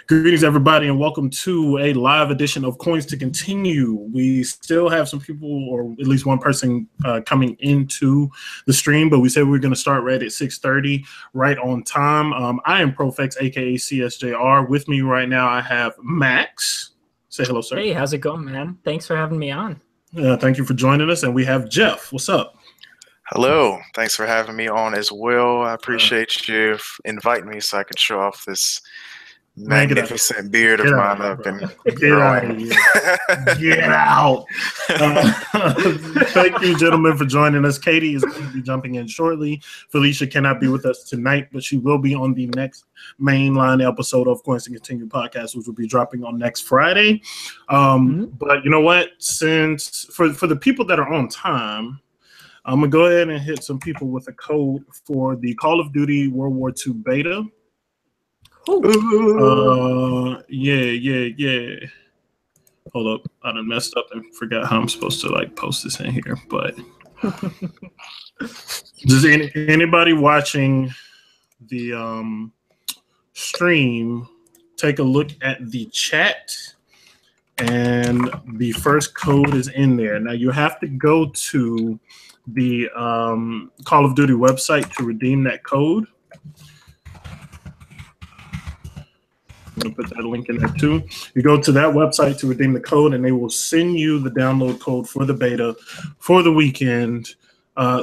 Greetings, everybody, and welcome to a live edition of Coins to Continue. We still have some people, or at least one person, coming into the stream, but we said we were going to start right at 6:30, right on time. I am Profex, aka CSJR. With me right now, I have Max. Say hello, sir. Hey, how's it going, man? Thanks for having me on. Thank you for joining us, and we have Jeff. What's up? Hello. Thanks for having me on as well. I appreciate you inviting me so I could show off this magnificent beard of mine I've been growing. Get out. Thank you, gentlemen, for joining us. Katie is going to be jumping in shortly. Felicia cannot be with us tonight, but she will be on the next mainline episode of Coins to Continue podcast, which will be dropping on next Friday. But you know what? Since for the people that are on time, I'm going to go ahead and hit some people with a code for the Call of Duty World War II beta. Yeah. Hold up. I done messed up and forgot how I'm supposed to post this in here. But does anybody watching the stream take a look at the chat? And the first code is in there. Now you have to go to the Call of Duty website to redeem that code. I'm going to put that link in there too. You go to that website to redeem the code, and they will send you the download code for the beta for the weekend.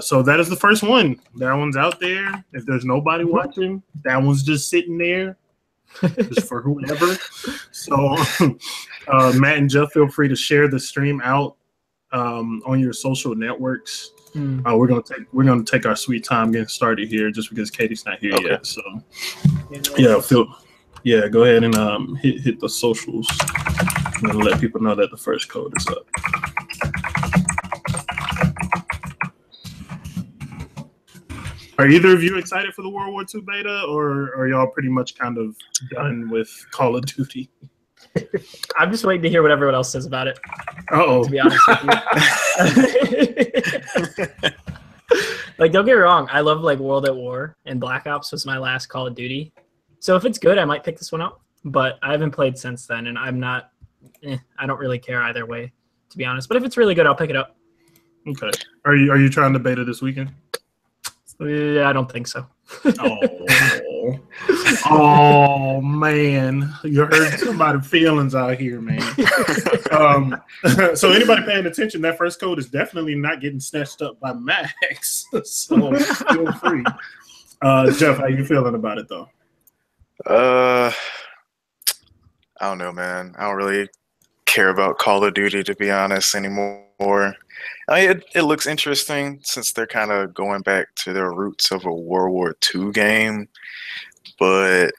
So that is the first one. That one's out there. If there's nobody watching, that one's just sitting there just for whoever. So Matt and Jeff, feel free to share the stream out on your social networks. We're gonna take our sweet time getting started here, just because Katie's not here yet. So go ahead and hit the socials and let people know that the first code is up. Are either of you excited for the World War II beta, or are y'all pretty much kind of done with Call of Duty? I'm just waiting to hear what everyone else says about it. To be honest with you. Don't get me wrong, I love World at War, and Black Ops was my last Call of Duty. So if it's good, I might pick this one up. But I haven't played since then, and I'm not. I don't really care either way, to be honest. But if it's really good, I'll pick it up. Okay. Are you trying to beta this weekend? I don't think so. Oh man, you hurt somebody's feelings out here, man. So anybody paying attention, that first code is definitely not getting snatched up by Max. So feel free. Jeff, how you feeling about it though? I don't know, man. I don't really care about Call of Duty, to be honest, anymore. It looks interesting since they're kind of going back to their roots of a World War II game. But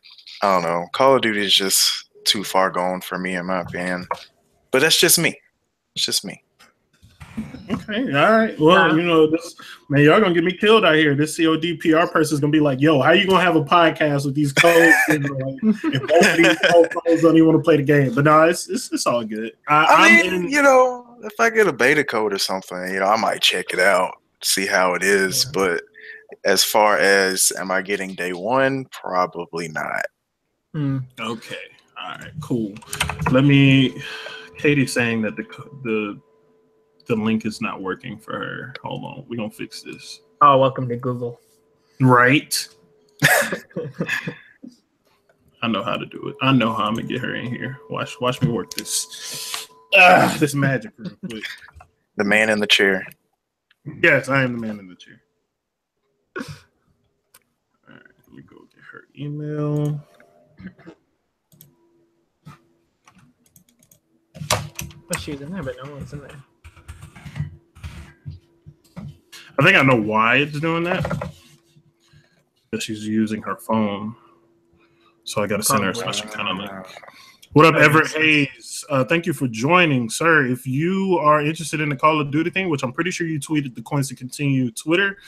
I don't know. Call of Duty is just too far gone for me, in my opinion. But that's just me. It's just me. Okay, all right. Well, y'all gonna get me killed out here. This COD PR person is gonna be like, "Yo, how you gonna have a podcast with these codes? If both of these codes don't even want to play the game?" But no, it's all good. I mean, if I get a beta code or something, I might check it out, see how it is. Yeah. But as far as am I getting day one, probably not. Okay, all right, cool. Katie's saying that the link is not working for her. Hold on. We're going to fix this. Oh, welcome to Google. Right. I know how to do it. I know how I'm going to get her in here. Watch me work this. This magic real quick. The man in the chair. Yes, I am the man in the chair. All right. Let me go get her email. Well, she was in there, but no one's in there. I think I know why it's doing that. Because she's using her phone. So I got to send her a special kind of link. What up, Everett Hayes? Thank you for joining, sir. If you are interested in the Call of Duty thing, which I'm pretty sure you tweeted the Coins to Continue Twitter,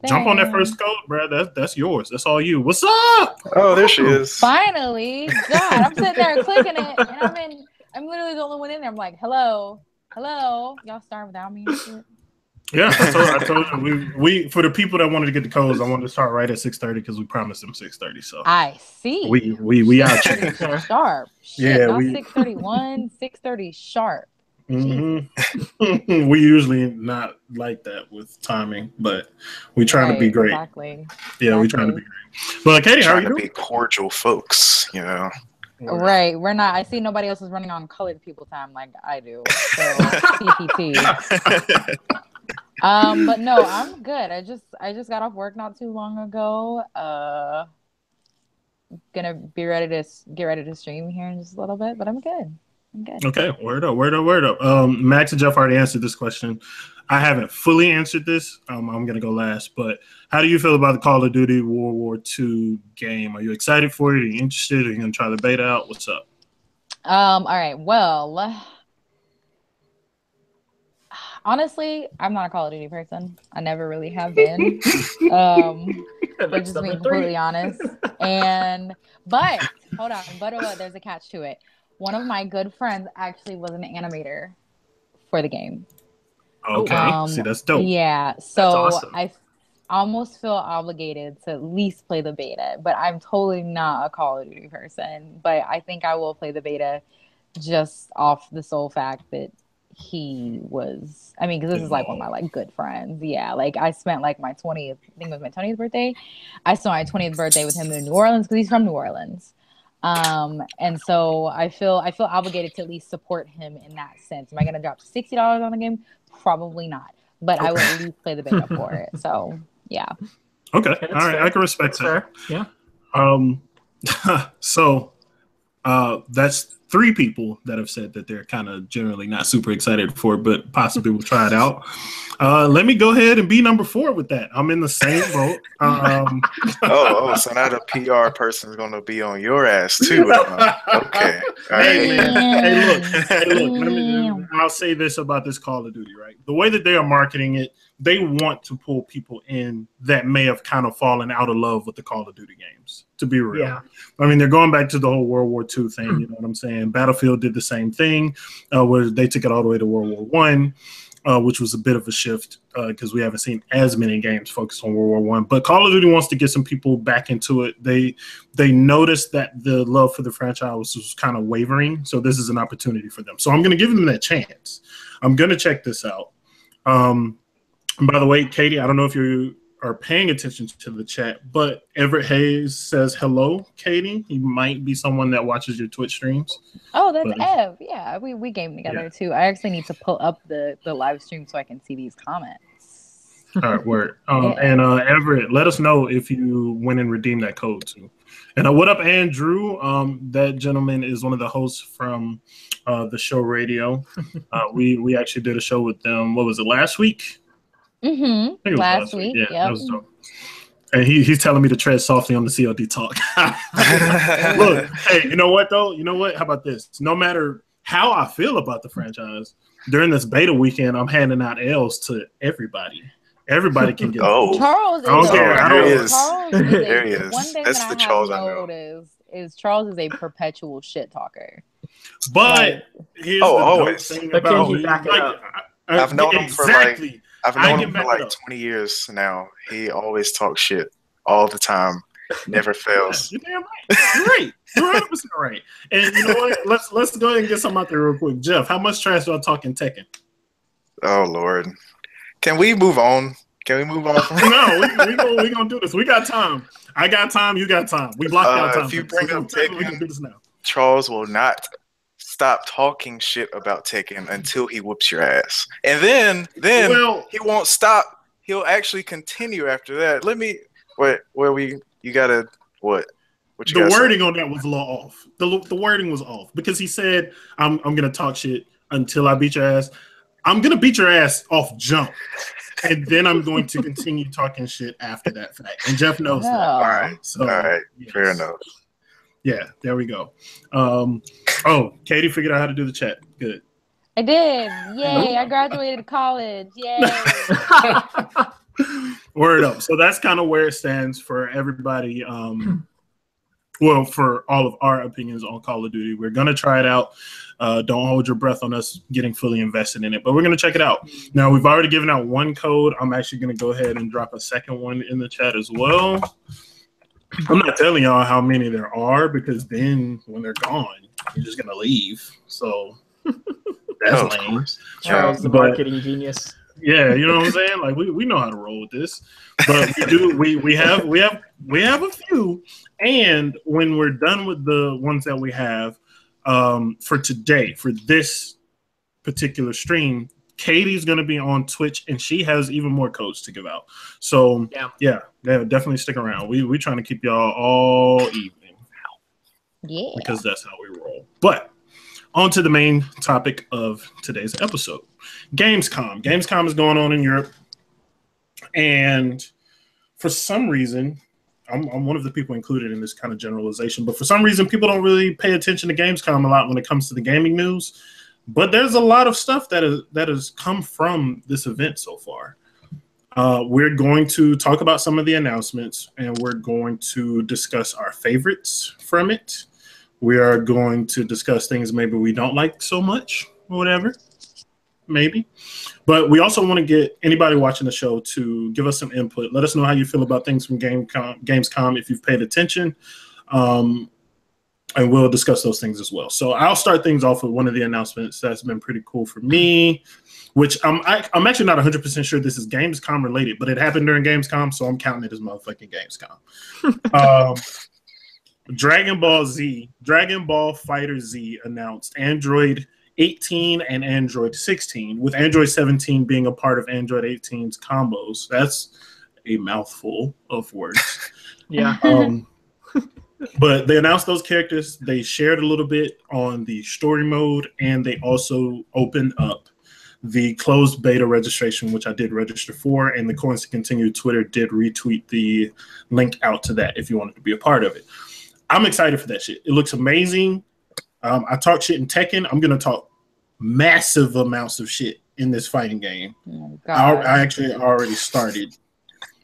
jump on that first code, bro. That's yours. That's all you. What's up? Oh, there she is. Finally. God, I'm sitting there clicking it, and I'm literally the only one in there. I'm like, hello. Y'all starting without me and shit? Yeah, I told you we for the people that wanted to get the codes, I wanted to start right at 6:30 because we promised them 6:30. So I see. we out here. Sharp. Shit, Yeah, not we 6:31, 6:30 sharp. Mm-hmm. We usually not like that with timing, but we trying to be great. Exactly. Yeah, we trying to be great. Well, Katie, how are you doing? Trying to be cordial folks, you know. Right. We're not. I see nobody else is running on colored people time like I do. So PPT. But no, I'm good. I just got off work not too long ago. Gonna be ready to get ready to stream here in just a little bit, but I'm good. I'm good. Okay, word up. Max and Jeff already answered this question. I haven't fully answered this. I'm gonna go last, but how do you feel about the Call of Duty World War II game? Are you excited for it? Are you interested? Are you gonna try the beta out? What's up? All right. Well, honestly, I'm not a Call of Duty person. I never really have been. For just being completely honest. But hold on, but there's a catch to it. One of my good friends actually was an animator for the game. Okay, see, that's dope. Yeah, so that's awesome. I almost feel obligated to at least play the beta, but I'm totally not a Call of Duty person. But I think I will play the beta just off the sole fact that he was, I mean, because this is like one of my like good friends. Yeah, like I spent like my 20th, I think it was my 20th birthday. I spent my 20th birthday with him in New Orleans because he's from New Orleans. And so I feel obligated to at least support him in that sense. Am I gonna drop $60 on the game? Probably not, but I will at least play the beta for it. So yeah. Okay, all right, fair. I can respect that. Yeah. So that's 3 people that have said that they're kind of generally not super excited for it, but possibly will try it out. Let me go ahead and be number 4 with that. I'm in the same boat. So now the PR person is going to be on your ass too. Okay. All right. Hey, look. I'll say this about this Call of Duty, right? The way that they are marketing it, they want to pull people in that may have kind of fallen out of love with the Call of Duty games, to be real. Yeah. I mean, they're going back to the whole World War II thing, you know what I'm saying? Battlefield did the same thing, where they took it all the way to World War I, which was a bit of a shift because we haven't seen as many games focused on World War I. But Call of Duty wants to get some people back into it. They noticed that the love for the franchise was kind of wavering, so this is an opportunity for them. So I'm going to give them that chance. I'm going to check this out. By the way, Katie, I don't know if you are paying attention to the chat, but Everett Hayes says hello, Katie. He might be someone that watches your Twitch streams. Oh, that's Ev. Yeah, we game together too. I actually need to pull up the live stream so I can see these comments. All right, word. And Everett, let us know if you went and redeemed that code too. And what up, Andrew? That gentleman is one of the hosts from the show Radio. We actually did a show with them. What was it, last week? Mm-hmm. Last week. Yeah, that was dope. And he's telling me to tread softly on the CLD talk. Look, hey, you know what though? You know what? How about this? No matter how I feel about the franchise, during this beta weekend, I'm handing out L's to everybody. Everybody can get. Charles is There he is. One thing That's that the I Charles have I know. noticed is Charles is a perpetual shit talker. But here's the always. thing But about can you back it up? I've known him for exactly. I've known him for like 20 years now. He always talks shit all the time. Never fails. You're damn right. You're right. You're 100% right. And you know what? Let's go ahead and get something out there real quick. Jeff, how much trash do I talk in Tekken? Oh Lord. Can we move on? Can we move on? No, we gonna do this. We got time. I got time. You got time. We blocked out time. If you bring up Tekken, we can do this now. Charles will not stop talking shit about Tekken until he whoops your ass, and then he won't stop. He'll actually continue after that. You gotta what? What you the wording on that was a little off. The wording was off because he said, "I'm gonna talk shit until I beat your ass. I'm gonna beat your ass off jump." And then I'm going to continue talking shit after that fact. And Jeff knows that. All right. So, all right. Yes. Fair enough. Yeah, there we go. Katie figured out how to do the chat. Good. I did. Yay. I graduated college. Yay. Word up. So that's kind of where it stands for everybody. Well, for all of our opinions on Call of Duty, we're gonna try it out. Don't hold your breath on us getting fully invested in it, but we're gonna check it out. Now, we've already given out one code. I'm actually gonna go ahead and drop a second one in the chat as well. I'm not telling y'all how many there are because then when they're gone, you're just gonna leave. So that's lame. Charles, the marketing genius. Yeah, you know what I'm saying? Like we know how to roll with this, but we have a few. And when we're done with the ones that we have for today, for this particular stream, Katie's going to be on Twitch, and she has even more codes to give out. So yeah, definitely stick around. We trying to keep y'all all evening, because that's how we roll. But on to the main topic of today's episode. Gamescom. Gamescom is going on in Europe. And for some reason, I'm one of the people included in this kind of generalization, but for some reason, people don't really pay attention to Gamescom a lot when it comes to the gaming news. But there's a lot of stuff that has come from this event so far. We're going to talk about some of the announcements, and we're going to discuss our favorites from it. We are going to discuss things maybe we don't like so much, or whatever, maybe. But we also want to get anybody watching the show to give us some input. Let us know how you feel about things from Gamescom if you've paid attention. And we'll discuss those things as well. So I'll start things off with one of the announcements that's been pretty cool for me, which I'm actually not 100% sure this is Gamescom related, but it happened during Gamescom, so I'm counting it as motherfucking Gamescom. Dragon Ball Fighter Z announced Android 18 and Android 16, with Android 17 being a part of Android 18's combos. That's a mouthful of words. Yeah. But they announced those characters. They shared a little bit on the story mode, and they also opened up the closed beta registration, which I did register for, and the Coins to Continue Twitter did retweet the link out to that if you wanted to be a part of it. I'm excited for that shit. It looks amazing. I talk shit in Tekken. I'm going to talk massive amounts of shit in this fighting game. Oh, I actually already started.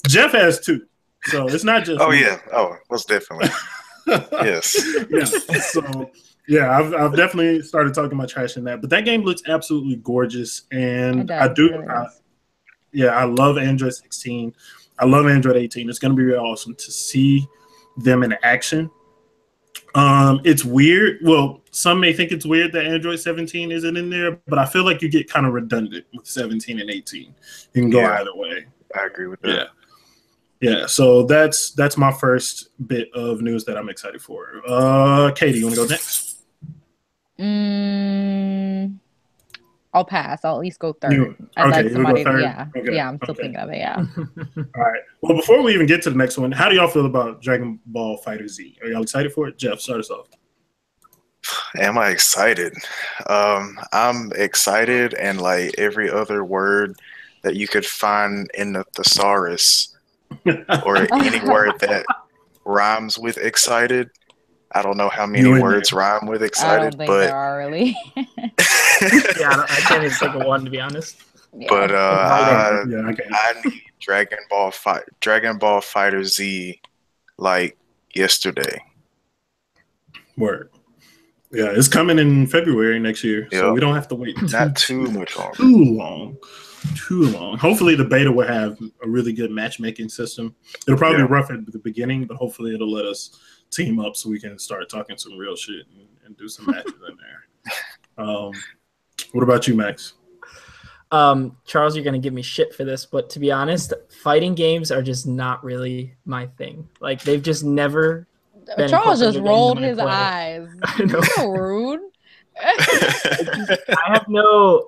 Jeff has too. So it's not just me. Yeah. Oh, most definitely. Yes. Yeah. So yeah, I've definitely started talking my trash in that. But that game looks absolutely gorgeous. And I love Android 16. I love Android 18. It's going to be really awesome to see them in action. It's weird. Well, some may think it's weird that Android 17 isn't in there, but I feel like you get kind of redundant with 17 and 18. You can go either way. I agree with that. Yeah. So that's my first bit of news that I'm excited for. Katie, you want to go next? I'll pass. I'll at least go third. I'd like somebody. Yeah, I'm still thinking of it. Yeah. All right. Well, before we even get to the next one, how do y'all feel about Dragon Ball Fighter Z? Are y'all excited for it? Jeff, start us off. Am I excited? I'm excited, and like every other word that you could find in the thesaurus or any word that rhymes with excited. I don't know how many words rhyme with excited, I don't think but there are really. Yeah, I can't even think of one, to be honest. Yeah. But I need Dragon Ball Fighter Z like yesterday. Word. Yeah, it's coming in February next year, so we don't have to wait not too much longer. Too long. Hopefully the beta will have a really good matchmaking system. It'll probably be rough at the beginning, but hopefully it'll let us team up so we can start talking some real shit and do some matches in there. What about you, Max? Charles, you're gonna give me shit for this, but to be honest, fighting games are just not really my thing. Like they've just never. Charles just rolled his eyes. I know. So rude. I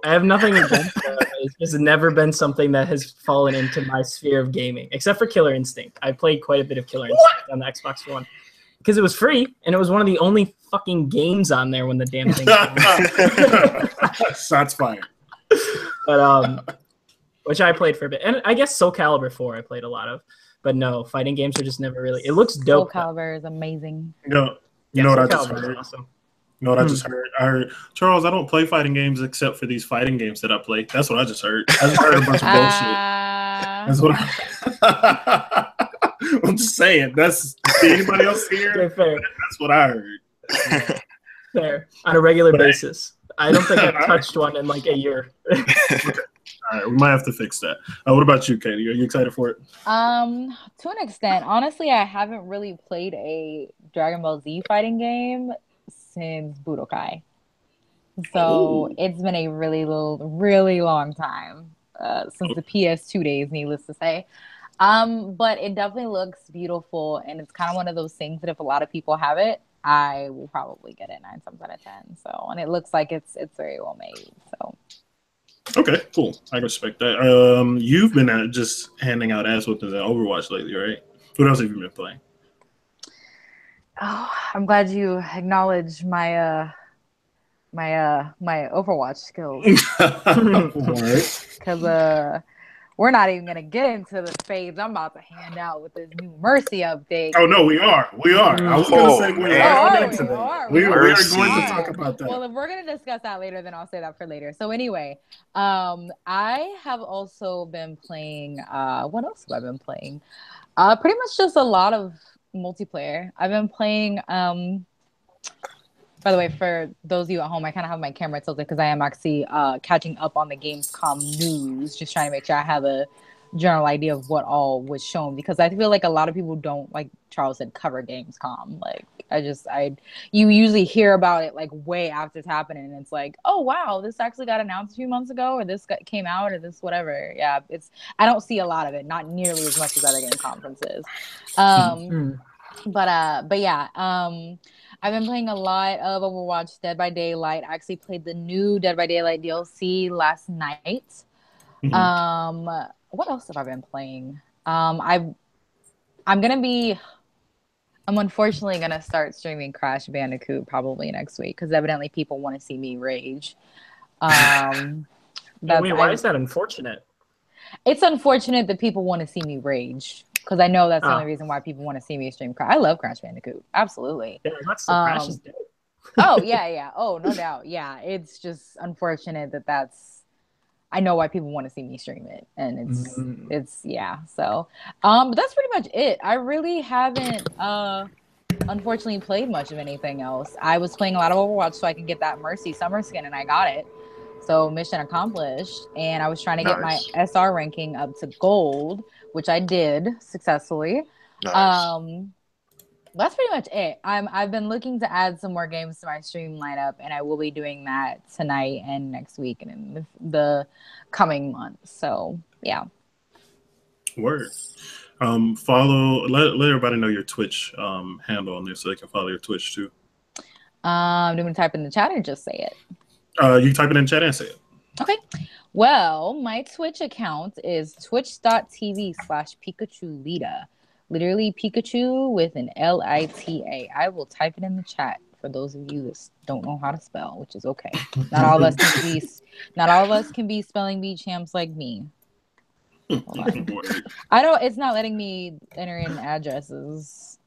have nothing against that. It's just never been something that has fallen into my sphere of gaming, except for Killer Instinct. I played quite a bit of Killer Instinct on the Xbox One because it was free and it was one of the only fucking games on there when the damn thing came out. Shots fired. But which I played for a bit, and I guess Soul Calibur 4 I played a lot of. But no, fighting games are just never really. It looks dope. Soul Calibur is amazing. You know what I just heard? Awesome. You know what I just heard? I heard, Charles, I don't play fighting games except for these fighting games that I play. That's what I just heard. I just heard a bunch of bullshit. That's what I'm just saying. That's anybody else here? Okay, fair. That's what I heard. Yeah. Fair. On a regular basis. I don't think I've touched one in like a year. Okay. All right, we might have to fix that. What about you, Katie? Are you excited for it? To an extent. Honestly, I haven't really played a Dragon Ball Z fighting game since Budokai. So it's been a really long time since the PS2 days, needless to say. But it definitely looks beautiful, and it's kind of one of those things that if a lot of people have it, I will probably get it 9 times out of 10. So, and it looks like it's very well made. So. Okay, cool. I respect that. You've been just handing out ass whoopings at Overwatch lately, right? What else have you been playing? Oh, I'm glad you acknowledge my my Overwatch skills. Because we're not even gonna get into the spades I'm about to hand out with this new Mercy update. Oh no, we are. I was gonna say we're right into that. We are going to talk about that. Well, if we're gonna discuss that later, then I'll say that for later. So anyway, I have also been playing. What else have I been playing? Pretty much just a lot of multiplayer. I've been playing. By the way, for those of you at home, I kind of have my camera tilted because I am actually catching up on the Gamescom news, just trying to make sure I have a general idea of what all was shown, because I feel like a lot of people don't, like Charles said, cover Gamescom. Like you usually hear about it like way after it's happening, and it's like, oh wow, this actually got announced a few months ago, or this came out, or this whatever. Yeah, I don't see a lot of it, not nearly as much as other game conferences. But yeah, I've been playing a lot of Overwatch, Dead by Daylight. I actually played the new Dead by Daylight DLC last night. What else have I been playing? I'm unfortunately gonna start streaming Crash Bandicoot probably next week because evidently people want to see me rage. Wait, why is that unfortunate? It's unfortunate that people want to see me rage. Because I know that's the only reason why people want to see me stream Crash. I love Crash Bandicoot. Absolutely. Yeah, that's the Crash is dope. Oh, yeah. Oh, no doubt. Yeah, it's just unfortunate that's... I know why people want to see me stream it. And it's yeah. So, but that's pretty much it. I really haven't, unfortunately, played much of anything else. I was playing a lot of Overwatch so I could get that Mercy summer skin, and I got it. So mission accomplished. And I was trying to get my SR ranking up to gold, which I did successfully. Nice. That's pretty much it. I've been looking to add some more games to my stream lineup, and I will be doing that tonight and next week and in the coming months. So yeah. Word. Follow. Let everybody know your Twitch handle on there so they can follow your Twitch too. Do you want to type in the chat or just say it? You type it in chat and say it. Okay. Well, my Twitch account is twitch.tv/PikachuLita. Literally Pikachu with an Lita. I will type it in the chat for those of you that don't know how to spell, which is okay. Not all of us can be spelling bee champs like me. It's not letting me enter in addresses.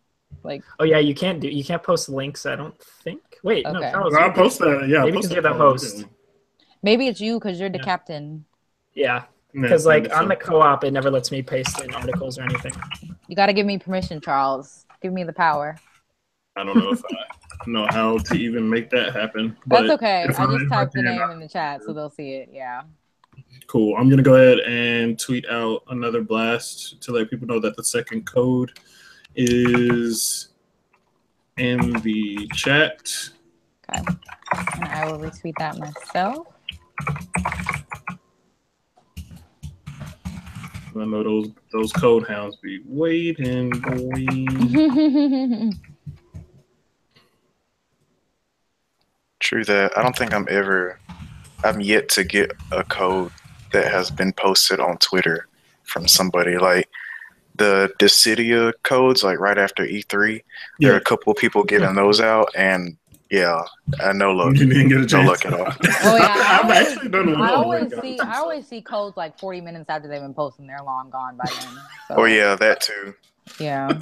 Like, oh yeah, you can't post links, I don't think. Wait, okay. No, Charles, I'll post that. Yeah, maybe because you're the host. Maybe it's you because you're the captain. Yeah, because like on the co-op, it never lets me paste in articles or anything. You got to give me permission, Charles. Give me the power. I don't know if I know how to even make that happen. That's okay. I just typed the name in the chat, so they'll see it. Yeah. Cool. I'm gonna go ahead and tweet out another blast to let people know that the second code is in the chat. Okay. And I will retweet that myself. I know those code hounds be waiting, boy. True that. I don't think I'm yet to get a code that has been posted on Twitter from somebody. Like the Dissidia codes, like right after E3, there are a couple of people getting those out, and yeah, no luck. You didn't get a chance. No luck at all. Oh yeah, I always see codes like 40 minutes after they've been posted. They're long gone by then. So. Oh yeah, that too. Yeah.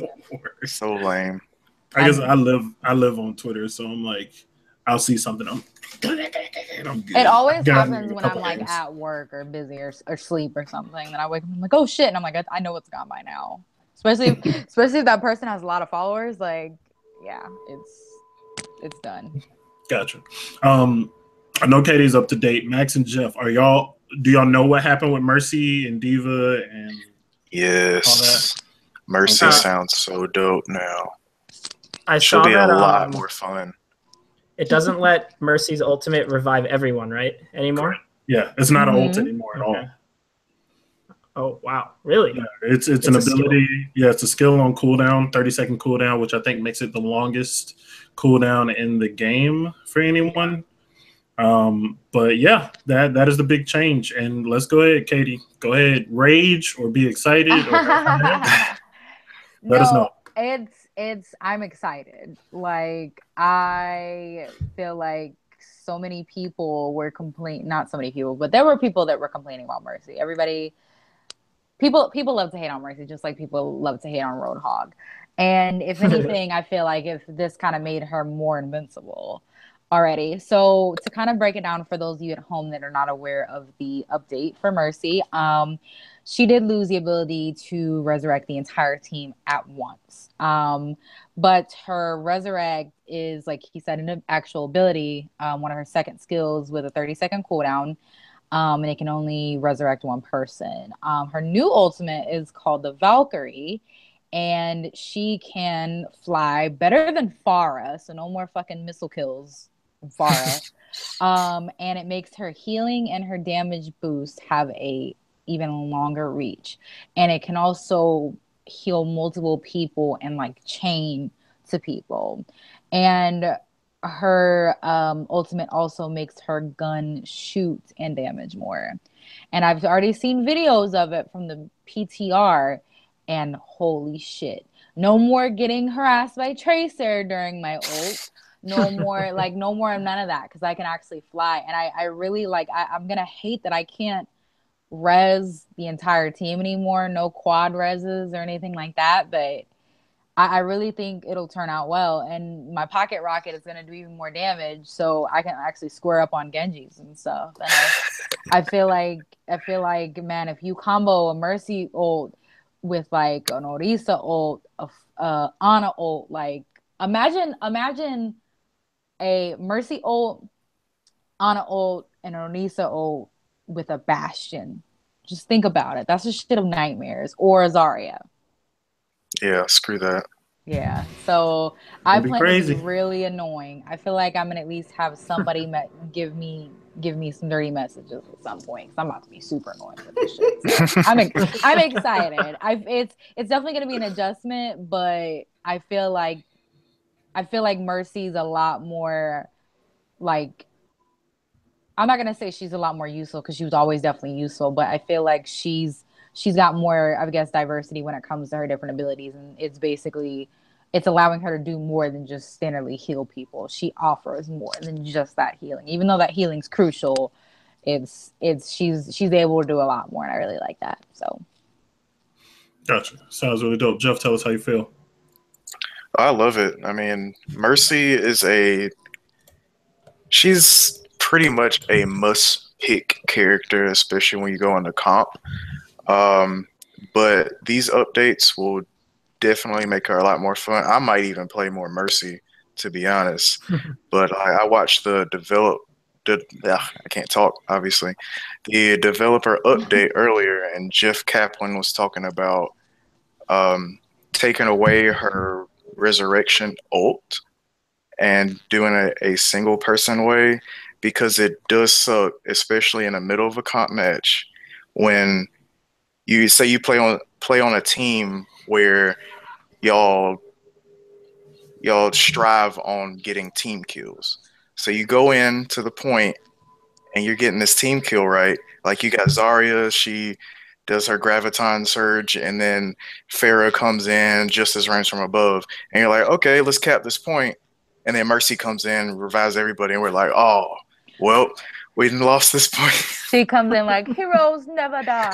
So lame. I guess I live on Twitter, so I'm like, I'll see something. I'm good. It always happens when I'm like at work or busy or sleep or something. Then I wake up and I'm like, oh shit, and I'm like, I know it's gone by now. especially if that person has a lot of followers. Like, yeah, it's done. Gotcha. I know Katie's up to date. Max and Jeff, do y'all know what happened with Mercy and Diva and Yes. all that? Mercy sounds so dope now. saw She'll be that a lot more fun. it doesn't let Mercy's ultimate revive everyone, right? Anymore? Yeah, it's not an ult anymore at all. Oh wow, really? Yeah, it's an ability. Yeah, it's a skill on cooldown, 30-second cooldown, which I think makes it the longest cooldown in the game for anyone. But yeah, that is the big change. And let's go ahead, Katie. Go ahead, rage or be excited. Or let us know. I'm excited. Like, I feel like so many people were not so many people, but there were people that were complaining about Mercy. People love to hate on Mercy, just like people love to hate on Roadhog. And if anything, I feel like if this kind of made her more invincible already. So to kind of break it down for those of you at home that are not aware of the update for Mercy, she did lose the ability to resurrect the entire team at once. But her resurrect is, like he said, an actual ability, one of her second skills with a 30-second cooldown. And it can only resurrect one person. Her new ultimate is called the Valkyrie, and she can fly better than Pharah, so no more fucking missile kills from Pharah. And it makes her healing and her damage boost have a even longer reach. And it can also heal multiple people and like chain to people. And her ultimate also makes her gun shoot and damage more. And I've already seen videos of it from the PTR, and holy shit, no more getting harassed by Tracer during my ult. No more none of that, because I can actually fly. And I really I'm gonna hate that I can't res the entire team anymore. No quad reses or anything like that, but I really think it'll turn out well. And my pocket rocket is going to do even more damage, so I can actually square up on Genjis and stuff. And I feel like, man, if you combo a Mercy ult with like an Orisa ult, a Ana ult, like imagine a Mercy ult, Ana ult, and an Orisa ult with a Bastion. Just think about it. That's the shit of nightmares. Or a Zarya. Yeah, screw that. Yeah, so I plan crazy. to be really annoying. I feel like I'm gonna at least have somebody give me some dirty messages at some point, because I'm about to be super annoying with this shit. So I'm excited. It's definitely gonna be an adjustment, but I feel like Mercy's a lot more like. I'm not gonna say she's a lot more useful, because she was always definitely useful, but I feel like she's got more, I guess, diversity when it comes to her different abilities, and it's allowing her to do more than just standardly heal people. She offers more than just that healing. Even though that healing's crucial, she's able to do a lot more, and I really like that. So, gotcha. Sounds really dope. Jeff, tell us how you feel. I love it. I mean, Mercy she's pretty much a must-pick character, especially when you go into comp. But these updates will definitely make her a lot more fun. I might even play more Mercy, to be honest. But I watched I can't talk, obviously. The developer update earlier, and Jeff Kaplan was talking about taking away her resurrection ult and doing a single person way, because it does suck, especially in the middle of a comp match, when you say you play on a team where y'all strive on getting team kills. So you go in to the point and you're getting this team kill, right? Like you got Zarya, she does her graviton surge, and then Pharah comes in just as range from above, and you're like, okay, let's cap this point. And then Mercy comes in, revives everybody, and we're like, oh, well, we lost this point. She comes in like, heroes never die.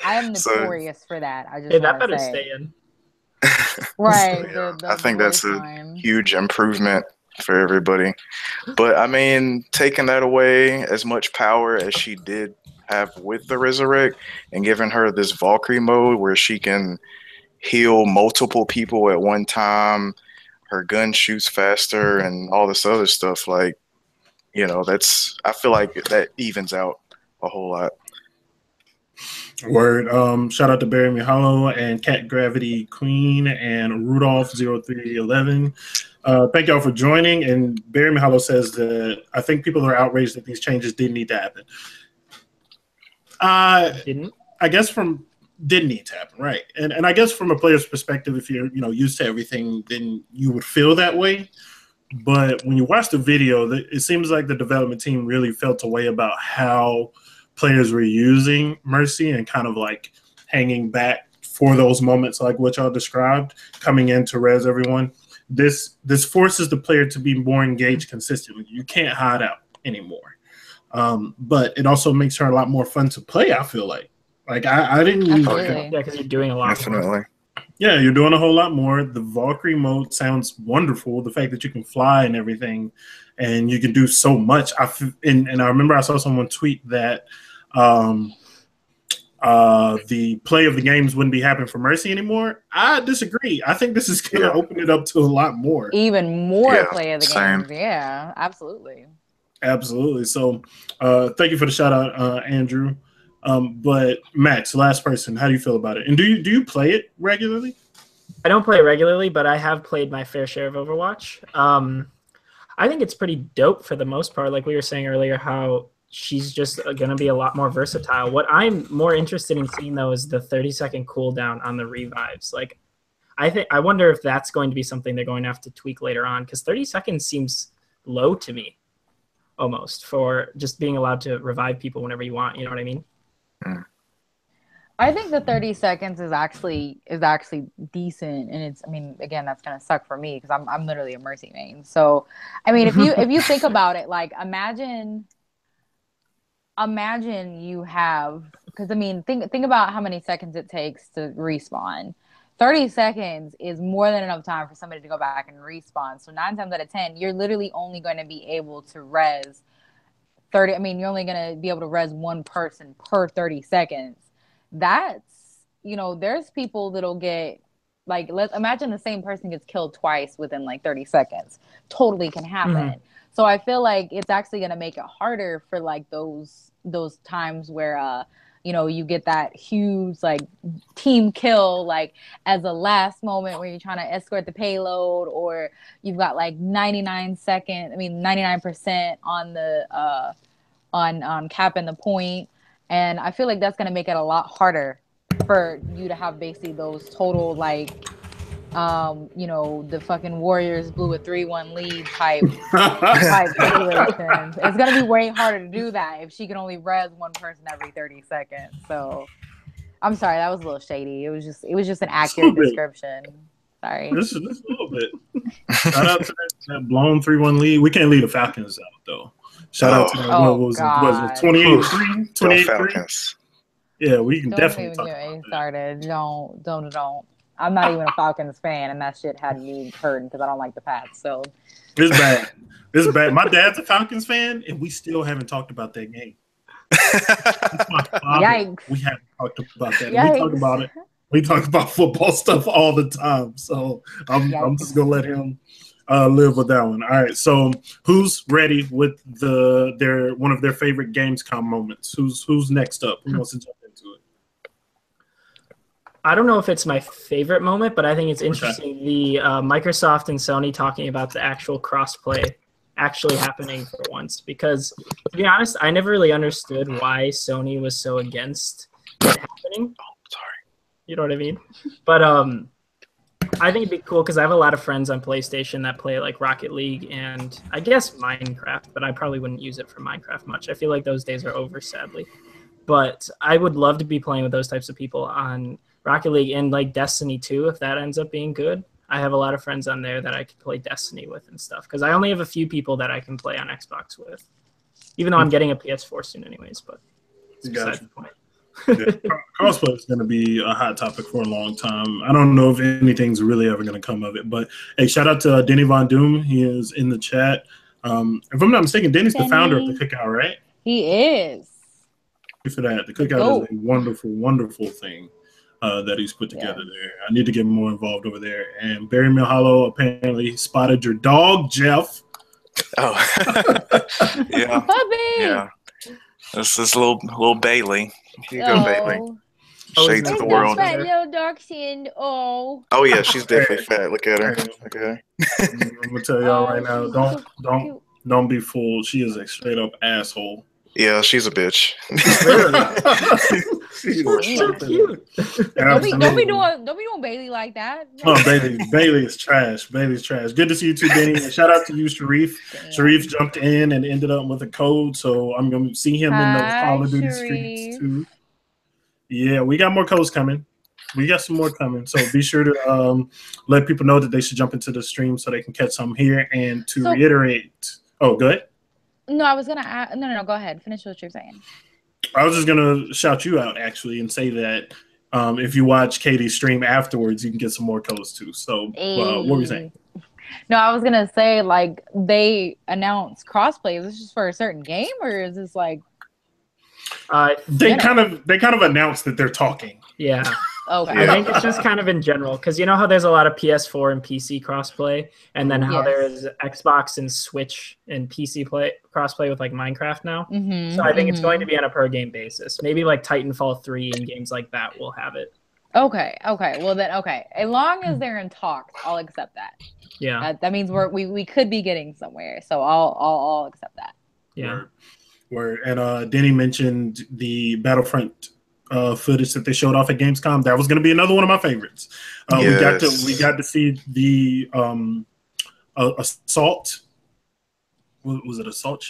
I am notorious for that. I just that better say stay in. Right. So, yeah, I think that's a huge improvement for everybody. But I mean, taking that away, as much power as she did have with the Resurrect and giving her this Valkyrie mode where she can heal multiple people at one time. Her gun shoots faster and all this other stuff. Like, that's, I feel like that evens out a whole lot. Word. Shout out to Barry Mihalo and Cat Gravity Queen and Rudolph0311. Thank y'all for joining. And Barry Mihalo says that I think people are outraged that these changes didn't need to happen. Didn't? I guess didn't need to happen, right? And I guess from a player's perspective, if you're used to everything, then you would feel that way. But when you watch the video, it seems like the development team really felt a way about how players were using Mercy and kind of like hanging back for those moments like what y'all described, coming in to res everyone. This forces the player to be more engaged consistently. You can't hide out anymore. But it also makes her a lot more fun to play, I feel like. Like I didn't Absolutely. Yeah, because you're doing a lot Definitely. more. Yeah, you're doing a whole lot more. The Valkyrie mode sounds wonderful. The fact that you can fly and everything, and you can do so much. And I remember I saw someone tweet that the play of the games wouldn't be happening for Mercy anymore. I disagree. I think this is going to open it up to a lot more. Even more play of the same. games. Yeah, absolutely. Absolutely. So thank you for the shout out, Andrew. But Max, last person, how do you feel about it? And do you play it regularly? I don't play it regularly, but I have played my fair share of Overwatch. I think it's pretty dope for the most part. Like we were saying earlier, how she's just going to be a lot more versatile. What I'm more interested in seeing, though, is the 30-second cooldown on the revives. Like, I wonder if that's going to be something they're going to have to tweak later on, because 30 seconds seems low to me, almost, for just being allowed to revive people whenever you want. You know what I mean? I think the 30 seconds is actually decent, and it's, I mean, again, that's gonna suck for me because I'm literally a Mercy main. So, I mean, if you think about it, like imagine you have, because I mean, think about how many seconds it takes to respawn. 30 seconds is more than enough time for somebody to go back and respawn. So 9 times out of 10, you're literally only going to be able to res 30. I mean, you're only going to be able to res one person per 30 seconds. That's, there's people that'll get, like, let's imagine the same person gets killed twice within like 30 seconds. Totally can happen. Mm-hmm. So I feel like it's actually going to make it harder for like those times where, you get that huge like team kill, like as a last moment where you're trying to escort the payload, or you've got like 99% on the on capping the point. And I feel like that's going to make it a lot harder for you to have basically those total like the fucking Warriors blew a 3-1 lead type situations. It's gonna be way harder to do that if she can only res one person every 30 seconds. So I'm sorry, that was a little shady. It was just an accurate description. Sorry. This is a little bit. Shout out to that blown 3-1 lead. We can't lead the Falcons out though. Shout out to that. What was it? 28-3? 28-3? Yeah, we can definitely talk about that. Started. Don't. I'm not even a Falcons fan, and that shit had me hurting because I don't like the Pats. So it's bad. It's bad. My dad's a Falcons fan, and we still haven't talked about that game. Yikes. We haven't talked about that. We talk about it. We talk about football stuff all the time. So I'm just gonna let him live with that one. All right. So who's ready with one of their favorite Gamescom moments? Who's next up? Who wants to jump into it? I don't know if it's my favorite moment, but I think it's interesting. The Microsoft and Sony talking about the actual crossplay actually happening for once. Because, to be honest, I never really understood why Sony was so against it happening. Oh, sorry. You know what I mean? But I think it'd be cool because I have a lot of friends on PlayStation that play like Rocket League and I guess Minecraft, but I probably wouldn't use it for Minecraft much. I feel like those days are over, sadly. But I would love to be playing with those types of people on Rocket League and like Destiny 2 if that ends up being good. I have a lot of friends on there that I could play Destiny with and stuff because I only have a few people that I can play on Xbox with, even though I'm getting a PS4 soon anyways, but it's beside the point. Crossplay is going to be a hot topic for a long time. I don't know if anything's really ever going to come of it, but hey, shout out to Denny Von Doom. He is in the chat. If I'm not mistaken, Denny's the founder of the Cookout, right? He is. for that. The cookout is a wonderful, wonderful thing that he's put together there. I need to get more involved over there. And Barry Milhollow apparently spotted your dog, Jeff. Oh, yeah. Puppy. Yeah. This is little Bailey. Here you go, Bailey. Shades of the world. Fat little dark skin. Oh. Oh yeah, she's definitely fat. Look at her. Look at her. I'm gonna tell y'all right now. Don't be fooled. She is a straight up asshole. Yeah, she's a bitch. She's so cute. Don't be doing Bailey like that. No, Bailey is trash. Bailey's trash. Good to see you too, Benny. And shout out to you, Sharif. Damn. Sharif jumped in and ended up with a code, so I'm gonna see him in those Call of Duty streets too. Yeah, we got more codes coming. We got some more coming. So be sure to let people know that they should jump into the stream so they can catch some here. And to reiterate, go ahead. No, I was gonna add. No, go ahead. Finish what you're saying. I was just gonna shout you out actually and say that if you watch Katie's stream afterwards, you can get some more codes too. So what were you saying? No, I was gonna say like they announced crossplay. Is this just for a certain game or is this like? They kind of announced that they're talking. Yeah. Okay. I think it's just kind of in general because you know how there's a lot of PS4 and PC crossplay, and then how there's Xbox and Switch and PC crossplay with like Minecraft now. So I think it's going to be on a per game basis. Maybe like Titanfall 3 and games like that will have it. Okay. Well then, as long as they're in talks, I'll accept that. Yeah. That means we could be getting somewhere. So I'll accept that. Yeah. Where and Denny mentioned the Battlefront footage that they showed off at Gamescom. That was going to be another one of my favorites. We got to see the assault. Was it assault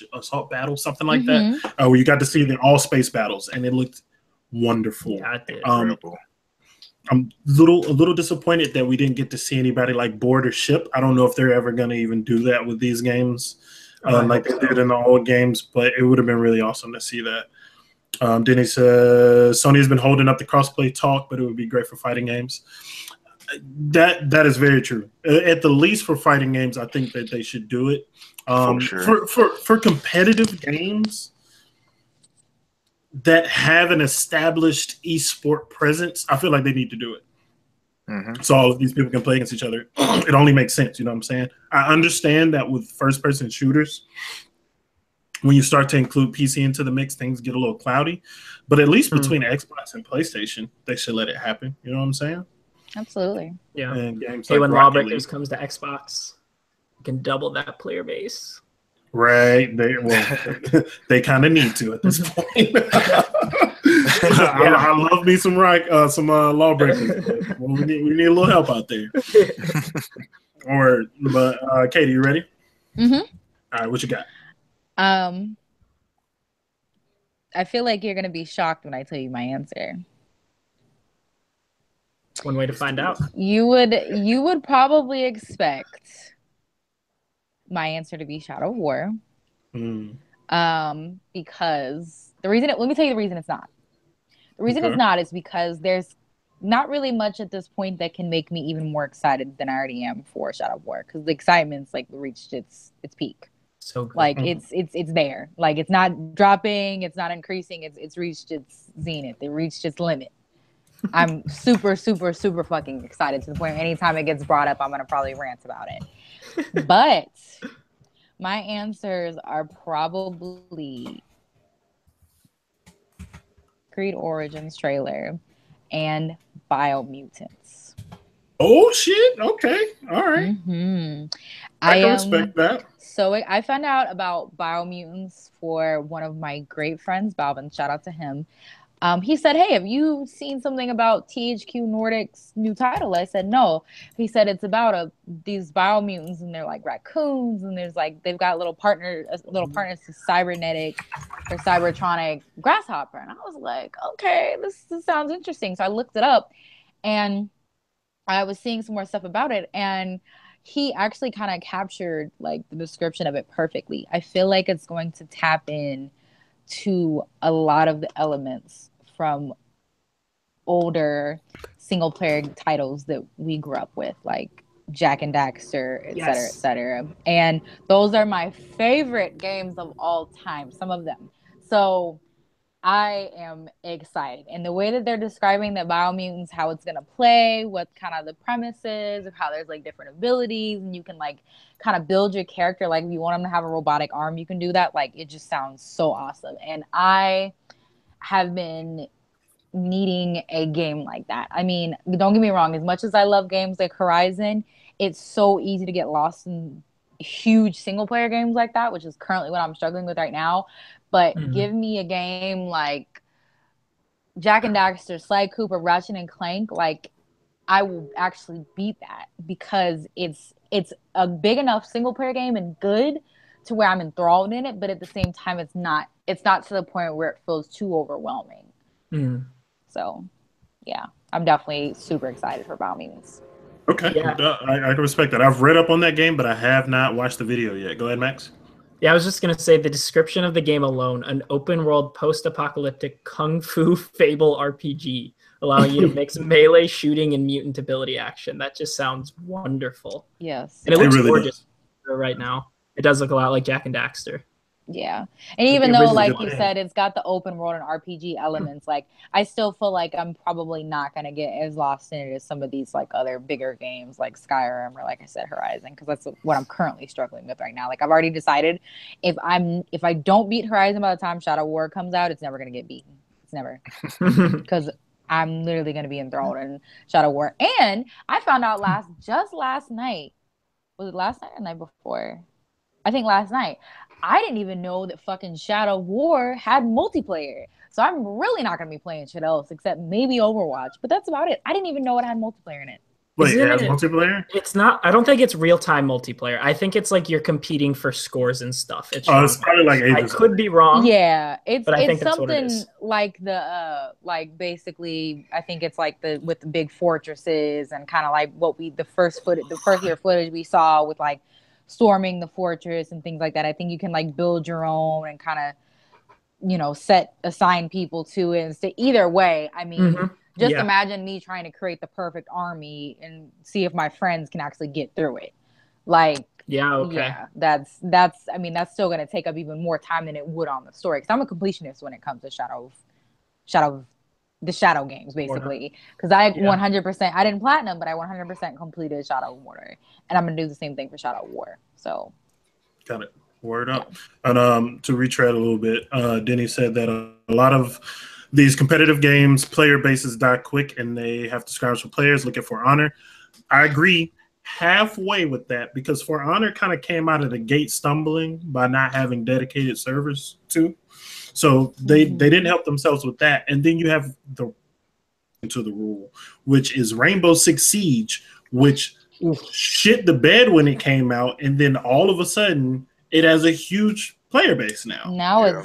battle, something like that? Where you got to see the all space battles, and it looked wonderful. Yeah, it did. I'm a little disappointed that we didn't get to see anybody like board or ship. I don't know if they're ever going to even do that with these games. Like they did in the old games, but it would have been really awesome to see that. Denny says Sony has been holding up the crossplay talk, but it would be great for fighting games. That is very true. At the least for fighting games, I think that they should do it. For sure. For competitive games that have an established esport presence, I feel like they need to do it. So all of these people can play against each other. It only makes sense, you know what I'm saying? I understand that with first-person shooters, when you start to include PC into the mix, things get a little cloudy. But at least between Xbox and PlayStation, they should let it happen. You know what I'm saying? Absolutely. Yeah. And games when Lawbreakers comes to Xbox, you can double that player base. Right. They kind of need to at this point. I love me some Lawbreakers. We need a little help out there. But Katie, you ready? All right, what you got? I feel like you're gonna be shocked when I tell you my answer. One way to find out. You would probably expect my answer to be Shadow of War. Because let me tell you the reason it's not. The reason it's not is because there's not really much at this point that can make me even more excited than I already am for Shadow of War, because the excitement's like reached its peak. So good. Like it's there. Like it's not dropping, it's not increasing, it's reached its zenith. It reached its limit. I'm super, super, super fucking excited to the point where anytime it gets brought up, I'm gonna probably rant about it. But my answers are probably Creed Origins trailer and Biomutants. Oh shit! Okay, all right. I can respect that. So I found out about Biomutants for one of my great friends, Balvin. Shout out to him. He said, "Hey, have you seen something about THQ Nordic's new title?" I said, "No." He said it's about these biomutants, and they're like raccoons, and there's like they've got little partners to cybernetic or cybertronic grasshopper, and I was like, "Okay, this sounds interesting." So I looked it up, and I was seeing some more stuff about it, and he actually kind of captured like the description of it perfectly. I feel like it's going to tap in to a lot of the elements from older single player titles that we grew up with, like Jack and Daxter, et cetera, et cetera. And those are my favorite games of all time, some of them. So I am excited. And the way that they're describing that Biomutants, how it's going to play, what kind of the premise is, of how there's like different abilities, and you can like kind of build your character. Like if you want them to have a robotic arm, you can do that. Like it just sounds so awesome. And I have been needing a game like that. I mean, don't get me wrong, as much as I love games like Horizon, it's so easy to get lost in huge single player games like that, which is currently what I'm struggling with right now. But give me a game like Jack and Daxter, Sly Cooper, Ratchet and Clank, like I will actually beat that because it's a big enough single player game and good to where I'm enthralled in it, but at the same time it's not to the point where it feels too overwhelming. So, yeah, I'm definitely super excited for Biomutants. Okay, Yeah. I can respect that. I've read up on that game, but I have not watched the video yet. Go ahead, Max. Yeah, I was just going to say the description of the game alone, an open world post-apocalyptic kung fu fable RPG, allowing you to mix melee shooting and mutant ability action. That just sounds wonderful. Yes. And it looks really gorgeous right now. It does look a lot like Jack and Daxter. Yeah. And even though, like you said, it's got the open world and RPG elements, like I still feel like I'm probably not going to get as lost in it as some of these like other bigger games like Skyrim or like I said, Horizon, because that's what I'm currently struggling with right now. Like I've already decided if I don't beat Horizon by the time Shadow War comes out, it's never going to get beaten. It's never. Because I'm literally going to be enthralled in Shadow War. And I found out last night. Was it last night or the night before? I think last night. I didn't even know that fucking Shadow War had multiplayer. So I'm really not going to be playing shit else except maybe Overwatch. But that's about it. I didn't even know it had multiplayer in it. Wait, it has multiplayer? It's not. I don't think it's real-time multiplayer. I think it's like you're competing for scores and stuff. It's probably like I could be wrong. Yeah, it's I think that's something what like the like basically I think it's like with the big fortresses and kind of like what the first year footage we saw with like storming the fortress and things like that. I think you can like build your own and kind of assign people to it. And so either way, I mean, imagine me trying to create the perfect army and see if my friends can actually get through it. Like, that's I mean, that's still going to take up even more time than it would on the story. Because I'm a completionist when it comes to the Shadow games, basically. Because I 100%, I didn't platinum, but I 100% completed Shadow of Mordor. And I'm going to do the same thing for Shadow of War. So, got it. Word up. And to retread a little bit, Denny said that a lot of these competitive games, player bases die quick and they have to scrounge for players looking for honor. I agree halfway with that because For Honor kind of came out of the gate stumbling by not having dedicated servers too. So they didn't help themselves with that. And then you have the rule, which is Rainbow Six Siege, which shit the bed when it came out, and then all of a sudden it has a huge player base now.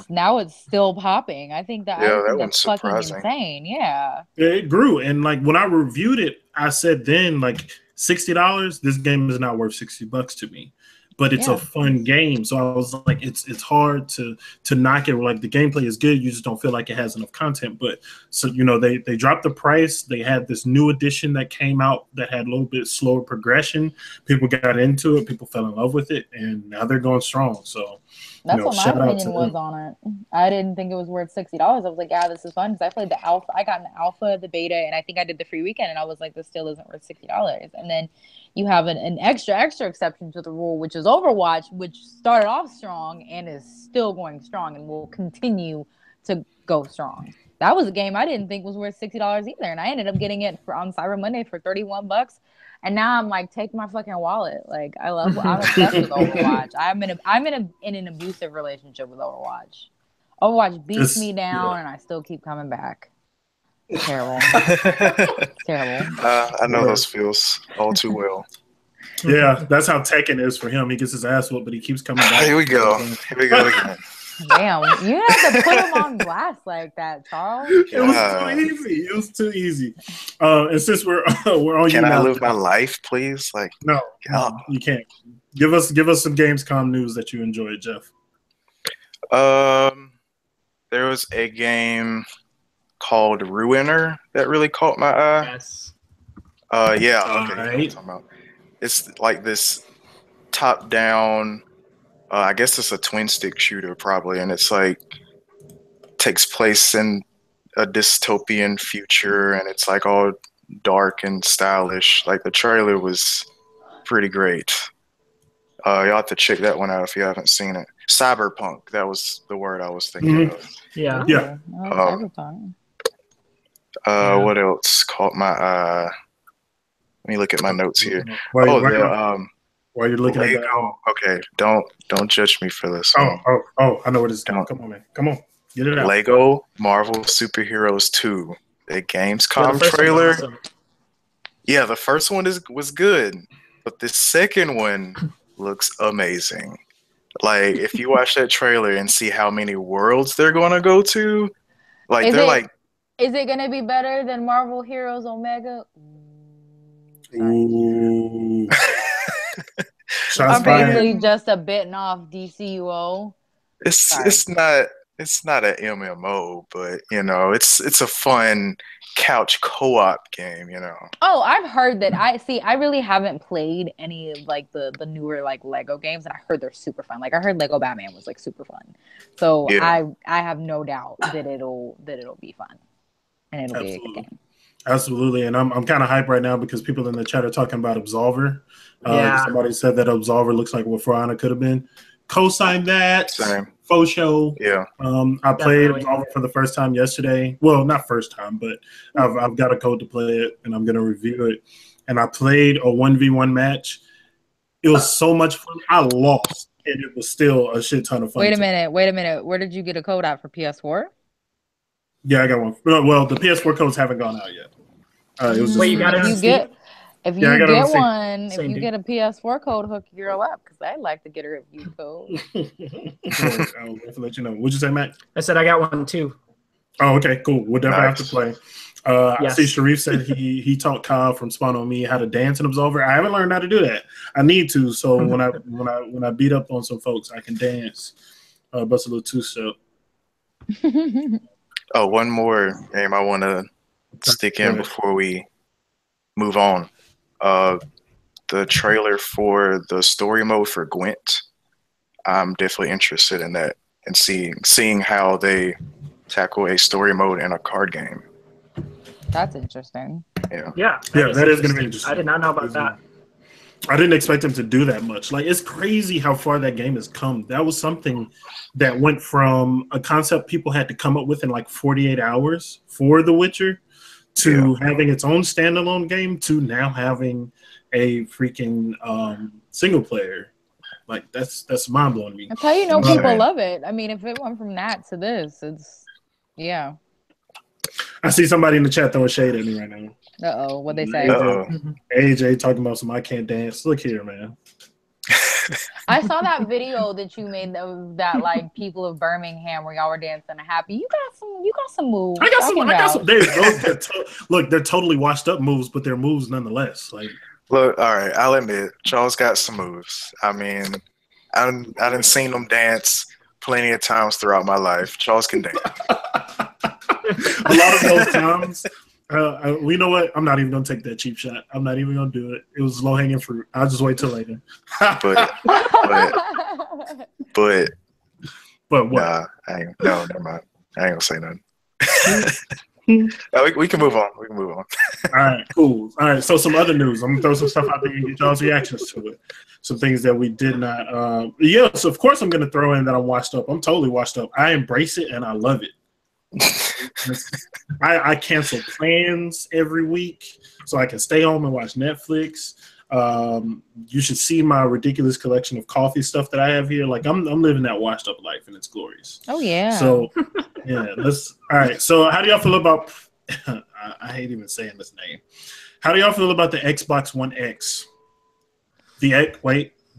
Now it's still popping. I think that's fucking insane. Yeah. It grew. And like when I reviewed it, I said then like $60, this game is not worth $60 to me. But it's a fun game. So I was like, it's hard to knock it. Like the gameplay is good. You just don't feel like it has enough content. But so, they dropped the price. They had this new edition that came out that had a little bit slower progression. People got into it. People fell in love with it. And now they're going strong. So that's what my opinion was on it. I didn't think it was worth $60. I was like, yeah, this is fun. Because I played the alpha. I got an alpha, the beta, and I think I did the free weekend. And I was like, this still isn't worth $60. And then you have an extra exception to the rule, which is Overwatch, which started off strong and is still going strong and will continue to go strong. That was a game I didn't think was worth $60 either, and I ended up getting it on Cyber Monday for $31. And now I'm like, take my fucking wallet. Like I'm obsessed with Overwatch. I'm in an abusive relationship with Overwatch. Overwatch beats me down, and I still keep coming back. Terrible. Terrible. I know those feels all too well. Yeah, that's how Tekken is for him. He gets his ass whooped, but he keeps coming back. Here we go again. Damn, you have to put him on blast like that, Charles. It was too easy. And since we're on, can I live my life, please? Like, no, you can't. Give us some Gamescom news that you enjoyed, Jeff. There was a game called Ruiner that really caught my eye. Yes. Okay. Right. It's like this top-down. I guess it's a twin-stick shooter probably, and it's like takes place in a dystopian future, and it's like all dark and stylish. Like the trailer was pretty great. Y'all have to check that one out if you haven't seen it. Cyberpunk, that was the word I was thinking of. Yeah. Yeah. Cyberpunk. What else caught my eye? Let me look at my notes here. While you're looking at that. Lego. Okay, don't judge me for this. I know what it's doing. Come on, man. Come on. Get it out. Lego Marvel Superheroes 2. The Gamescom the trailer. Awesome. Yeah, the first one was good, but the second one looks amazing. Like if you watch that trailer and see how many worlds they're gonna go to, like Is it gonna be better than Marvel Heroes Omega? Ooh. I'm basically just a bitten off DCUO. It's not an MMO, but it's a fun couch co-op game, Oh, I've heard that. I really haven't played any of like the newer like Lego games, and I heard they're super fun. Like I heard Lego Batman was like super fun. So yeah. I have no doubt that it'll be fun. And it'll be a good game. Absolutely. And I'm kind of hyped right now because people in the chat are talking about Absolver. Somebody said that Absolver looks like what For Honor could have been. Co-sign that. Same. Faux show. Yeah. I played Absolver for the first time yesterday. Well, not first time, but I've got a code to play it and I'm going to review it. And I played a 1v1 match. It was so much fun. I lost and it was still a shit ton of fun. Wait a minute. Where did you get a code out for PS4? Yeah, I got one. Well, the PS4 codes haven't gone out yet. It was Wait, you got it on Steam? If you get one, if you get a PS4 code, hook your girl up because I'd like to get a review code. I'll let you know. What'd you say, Matt? I said I got one too. Oh, okay, cool. We'll definitely have to play. Yes. I see Sharif said he taught Kyle from Spawn on Me how to dance in Absolver. I haven't learned how to do that. I need to. So when I beat up on some folks, I can dance. Bust a little two-step. Oh, one more game I want to stick in before we move on. The trailer for the story mode for Gwent. I'm definitely interested in that and seeing how they tackle a story mode in a card game. That's interesting. Yeah, that is going to be interesting. I did not know about that. I didn't expect him to do that much. Like, it's crazy how far that game has come. That was something that went from a concept people had to come up with in like 48 hours for The Witcher to having its own standalone game to now having a freaking single player. Like, that's mind-blowing to me. That's how you know people love it. I mean, if it went from that to this, it's, yeah. I see somebody in the chat throwing shade at me right now. Uh-oh, what'd they say? AJ talking about some I can't dance. Look here, man. I saw that video that you made that like people of Birmingham where y'all were dancing happy. You got some moves. I got some. They're totally washed up moves, but they're moves nonetheless. Like, look, all right, I'll admit, Charles got some moves. I mean, I done seen them dance plenty of times throughout my life. Charles can dance. A lot of those times. You know what? I'm not even gonna take that cheap shot. I'm not even gonna do it. It was low hanging fruit. I'll just wait till later. but what? Nah, never mind. I ain't gonna say nothing. We can move on. All right, cool. All right, so some other news. I'm gonna throw some stuff out there and get y'all's reactions to it. Some things that we did not. So of course I'm gonna throw in that I'm washed up. I'm totally washed up. I embrace it and I love it. I cancel plans every week so I can stay home and watch Netflix. You should see my ridiculous collection of coffee stuff that I have here. Like I'm living that washed up life and it's glorious. Oh yeah. So yeah, all right. So how do y'all feel about I hate even saying this name. How do y'all feel about the Xbox One X? The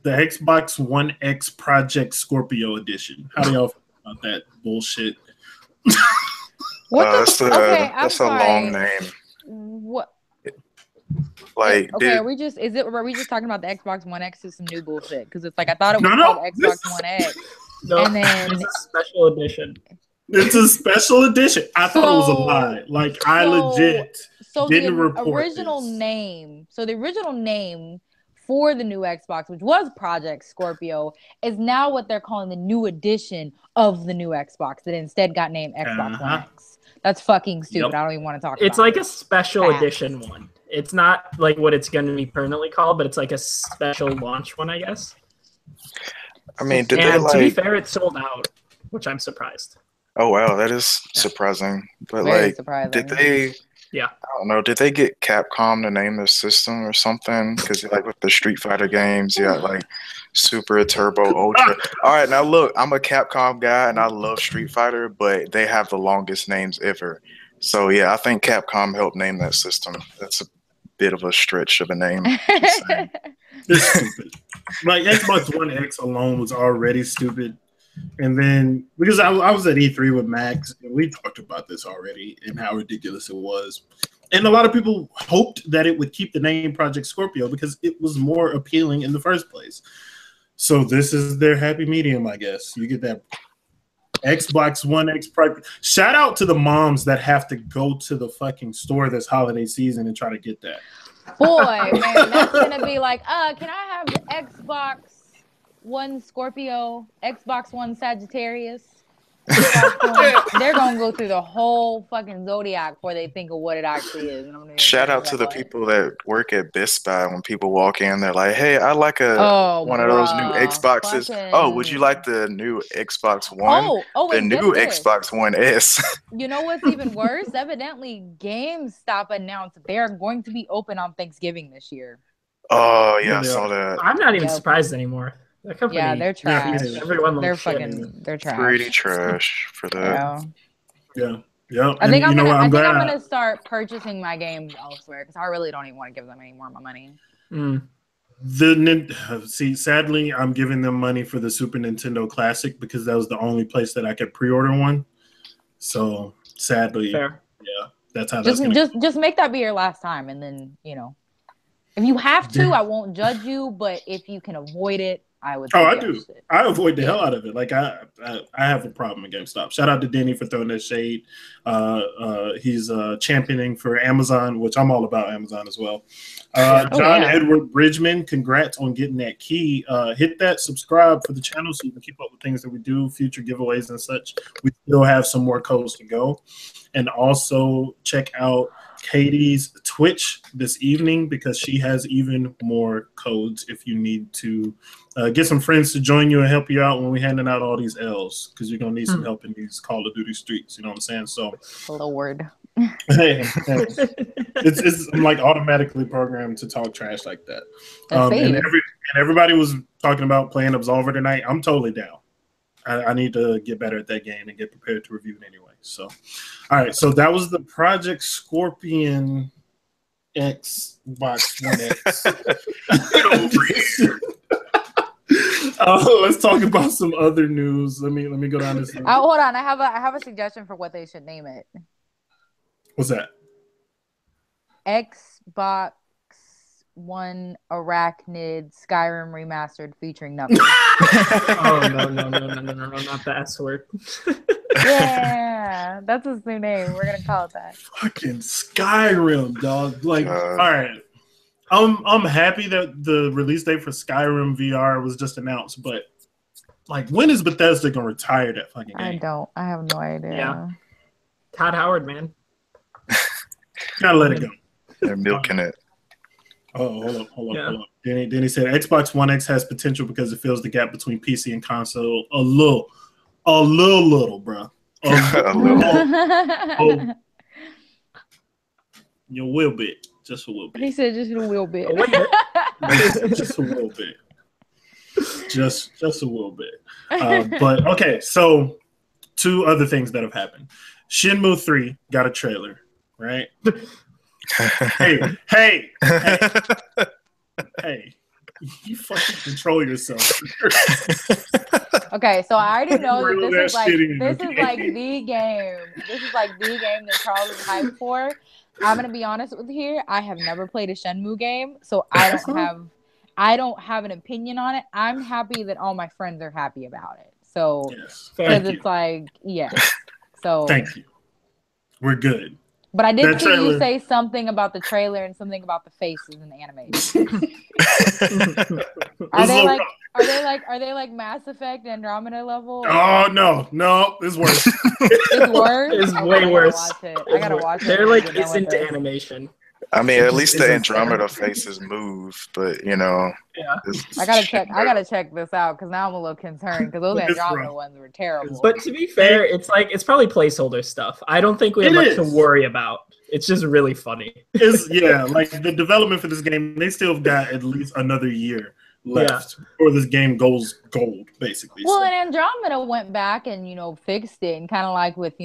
Xbox One X Project Scorpio edition. How do y'all feel about that bullshit? That's a long name. What? Like, are we just talking about the Xbox One X is some new bullshit? Because it's like I thought it was called Xbox One X, and then it's a special edition. It's a special edition. I thought it was a lie. Like I legit didn't report original this. name. So the original name for the new Xbox, which was Project Scorpio, is now what they're calling the new edition of the new Xbox that instead got named Xbox One X. That's fucking stupid. I don't even want to talk about it. It's like a special edition one. It's not like what it's going to be permanently called, but it's like a special launch one, I guess. I mean, to be fair, it sold out, which I'm surprised. Oh wow, that is surprising. But Very surprising. Did they? Yeah. I don't know. Did they get Capcom to name their system or something? Because like with the Street Fighter games, you got like Super, Turbo, Ultra. All right, now look, I'm a Capcom guy and I love Street Fighter, but they have the longest names ever. So yeah, I think Capcom helped name that system. That's a bit of a stretch of a name. It's stupid. Like Xbox One X alone was already stupid. And then because I was at E3 with Max, and we talked about this already and how ridiculous it was. And a lot of people hoped that it would keep the name Project Scorpio because it was more appealing in the first place. So this is their happy medium, I guess. You get that Xbox One X. Shout out to the moms that have to go to the fucking store this holiday season and try to get that. Boy, man, that's gonna be like, can I have the Xbox One Scorpio, Xbox One Sagittarius? They're gonna go through the whole fucking zodiac before they think of what it actually is. And I'm gonna shout out to the people that work at Best Buy. When people walk in, they're like, "Hey, I like one of those new Xboxes. Oh, would you like the new Xbox One? The new Xbox One S." You know what's even worse? Evidently, GameStop announced they're going to be open on Thanksgiving this year. Oh yeah, I saw that. I'm not even surprised anymore. That company, they're trash. They're trash. Pretty trash for that. Yeah. I think I'm gonna start purchasing my games elsewhere because I really don't even want to give them any more of my money. Sadly, I'm giving them money for the Super Nintendo Classic because that was the only place that I could pre-order one. So sadly, that's how. Just make that be your last time, and then if you have to, I won't judge you. But if you can avoid it, I would. I do. I avoid the hell out of it. Like I have a problem with GameStop. Shout out to Denny for throwing that shade. He's championing for Amazon, which I'm all about Amazon as well. John Edward Bridgman, congrats on getting that key. Hit that subscribe for the channel so you can keep up with things that we do, future giveaways and such. We still have some more codes to go. And also check out Katie's Twitch this evening because she has even more codes if you need to get some friends to join you and help you out when we're handing out all these L's because you're going to need some help in these Call of Duty streets. You know what I'm saying? So, Lord. It's I'm like automatically programmed to talk trash like that. And everybody was talking about playing Absolver tonight. I'm totally down. I need to get better at that game and get prepared to review it anyway. So, all right. So that was the Project Scorpion Xbox One X. Get over here. Let's talk about some other news. Let me go down this. Hold on. I have a suggestion for what they should name it. What's that? Xbox One Arachnid Skyrim Remastered featuring Knuckles. Oh no, not the S word. Yeah, that's his new name. We're gonna call it that. Fucking Skyrim, dog. Like, all right. I'm happy that the release date for Skyrim VR was just announced, but like, when is Bethesda gonna retire that fucking game? I have no idea. Yeah. Todd Howard, man. Gotta let it go. They're milking it. Oh, hold up. Denny said Xbox One X has potential because it fills the gap between PC and console a little, bro. A little. You will bit, just a little bit. He said just a little bit. Just a little bit. Just a little bit. But okay, so two other things that have happened. Shenmue 3 got a trailer, right? Hey, you fucking control yourself. Okay, so I already know that this is like the game. This is like the game that Charles is hyped for. I'm gonna be honest with you here. I have never played a Shenmue game, so I don't have an opinion on it. I'm happy that all my friends are happy about it. So because it's like, yeah. So thank you. We're good. But I did That see you trailer. say something about the trailer and something about the faces in the animation. Are they like Mass Effect Andromeda level? Oh no, it's worse. It's worse. It's Okay, way worse. I gotta watch it. They're when we like get done with instant this. animation. I mean, at least the Isn't Andromeda faces move, but you know, Yeah. I gotta check this out because now I'm a little concerned because those It's Andromeda rough. ones were terrible. But to be fair, it's probably placeholder stuff. I don't think we have It much to is. worry about. It's just really funny. Like the development for this game, they still have got at least another year left before this game goes gold, basically. Well, So, and Andromeda went back and fixed it, and kind of like with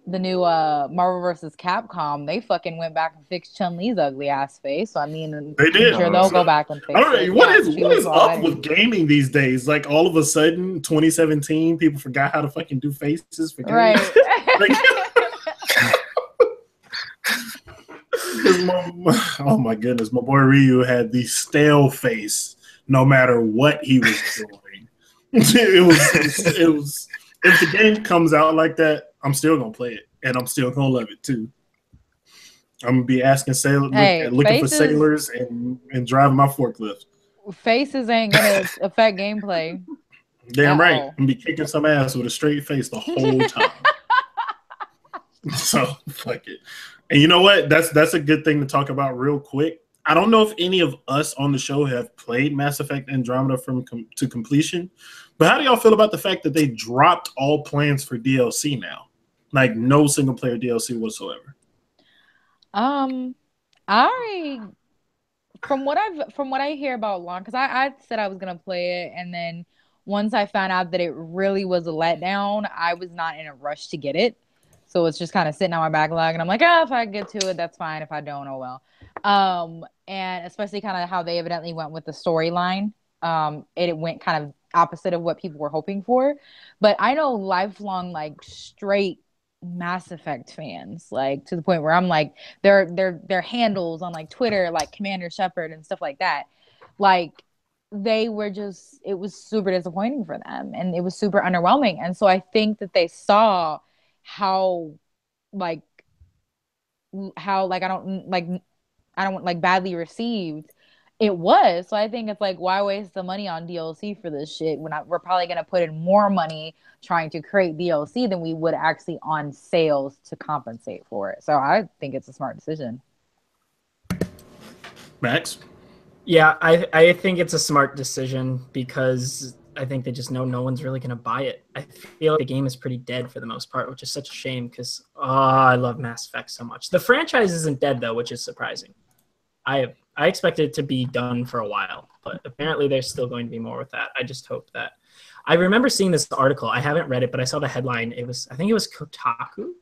the new Marvel vs. Capcom, they fucking went back and fixed Chun-Li's ugly ass face. So I mean, they did. I'm sure they'll go back and fix I don't know it. what Yeah, is she what was is up already. with gaming these days. Like all of a sudden, 2017, people forgot how to fucking do faces for games. Right. Like, oh my goodness, my boy Ryu had the stale face no matter what he was doing. It was if the game comes out like that, I'm still gonna play it and I'm still gonna love it too. I'm gonna be asking looking for sailors and driving my forklift. Faces ain't gonna affect gameplay. Damn right. I'm gonna be kicking some ass with a straight face the whole time. So fuck it. And you know what? That's a good thing to talk about real quick. I don't know if any of us on the show have played Mass Effect Andromeda to completion, but how do y'all feel about the fact that they dropped all plans for DLC now? Like no single player DLC whatsoever. From what I hear about launch, because I said I was gonna play it, and then once I found out that it really was a letdown, I was not in a rush to get it. So it's just kind of sitting on my backlog, and I'm like, if I get to it, that's fine. If I don't, oh well. And especially kind of how they evidently went with the storyline. It went kind of opposite of what people were hoping for. But I know lifelong like straight Mass Effect fans, like to the point where I'm like their handles on like Twitter, like Commander Shepard and stuff like that. Like it was super disappointing for them, and it was super underwhelming. And so I think that they saw how I don't like badly received it was. So I think it's like, why waste the money on DLC for this shit when we're probably gonna put in more money trying to create DLC than we would actually on sales to compensate for it. So I think it's a smart decision. Max? Yeah, I think it's a smart decision because I think they just know no one's really going to buy it. I feel like the game is pretty dead for the most part, which is such a shame because I love Mass Effect so much. The franchise isn't dead, though, which is surprising. I expected it to be done for a while, but apparently there's still going to be more with that. I just hope that. I remember seeing this article. I haven't read it, but I saw the headline. I think it was Kotaku.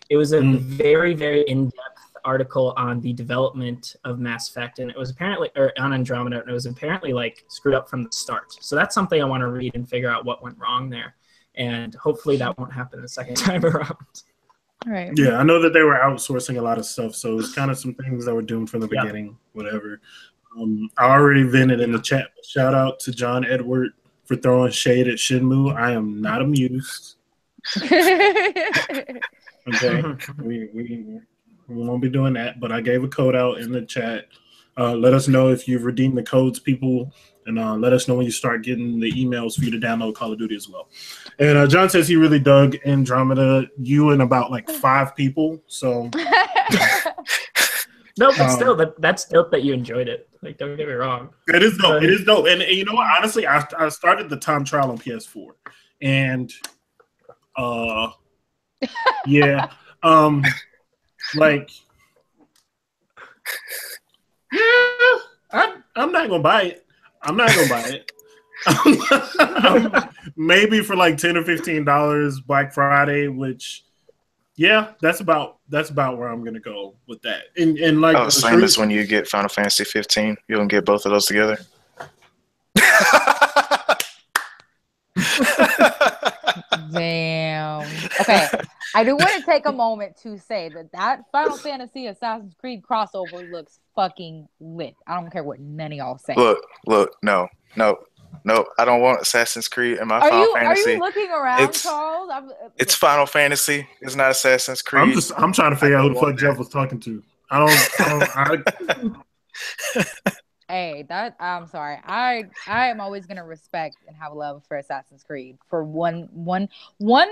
It was a very, very in-depth article on the development of Mass Effect, and it was apparently, or on Andromeda, and it was apparently like screwed up from the start. So that's something I want to read and figure out what went wrong there, and hopefully that won't happen the second time around. Right. Yeah, I know that they were outsourcing a lot of stuff, so it's kind of some things that were doomed from the beginning. Whatever. I already vented in the chat. Shout out to John Edward for throwing shade at Shenmue. I am not amused. Okay, we won't be doing that, but I gave a code out in the chat. Let us know if you've redeemed the codes, people, and let us know when you start getting the emails for you to download Call of Duty as well. And John says he really dug Andromeda, you and about like 5 people. So no, but still, that's dope that you enjoyed it. Like, don't get me wrong. It is dope. It is dope. And you know what? Honestly, I started the time trial on PS4, and yeah. Like, yeah, I'm not gonna buy it. I'm not gonna buy it. Maybe for like $10 or $15 Black Friday, which, yeah, that's about where I'm gonna go with that. And like, same as when you get Final Fantasy 15, you don't get both of those together. Damn. Okay. I do want to take a moment to say that Final Fantasy Assassin's Creed crossover looks fucking lit. I don't care what none of y'all say. Look, no. Nope, I don't want Assassin's Creed in my Are Final Fantasy. Are you looking around, It's- Charles? It's Final Fantasy. It's not Assassin's Creed. I'm trying to figure out who the don't fuck Jeff was talking to. I Hey, I'm sorry. I am always gonna respect and have love for Assassin's Creed for one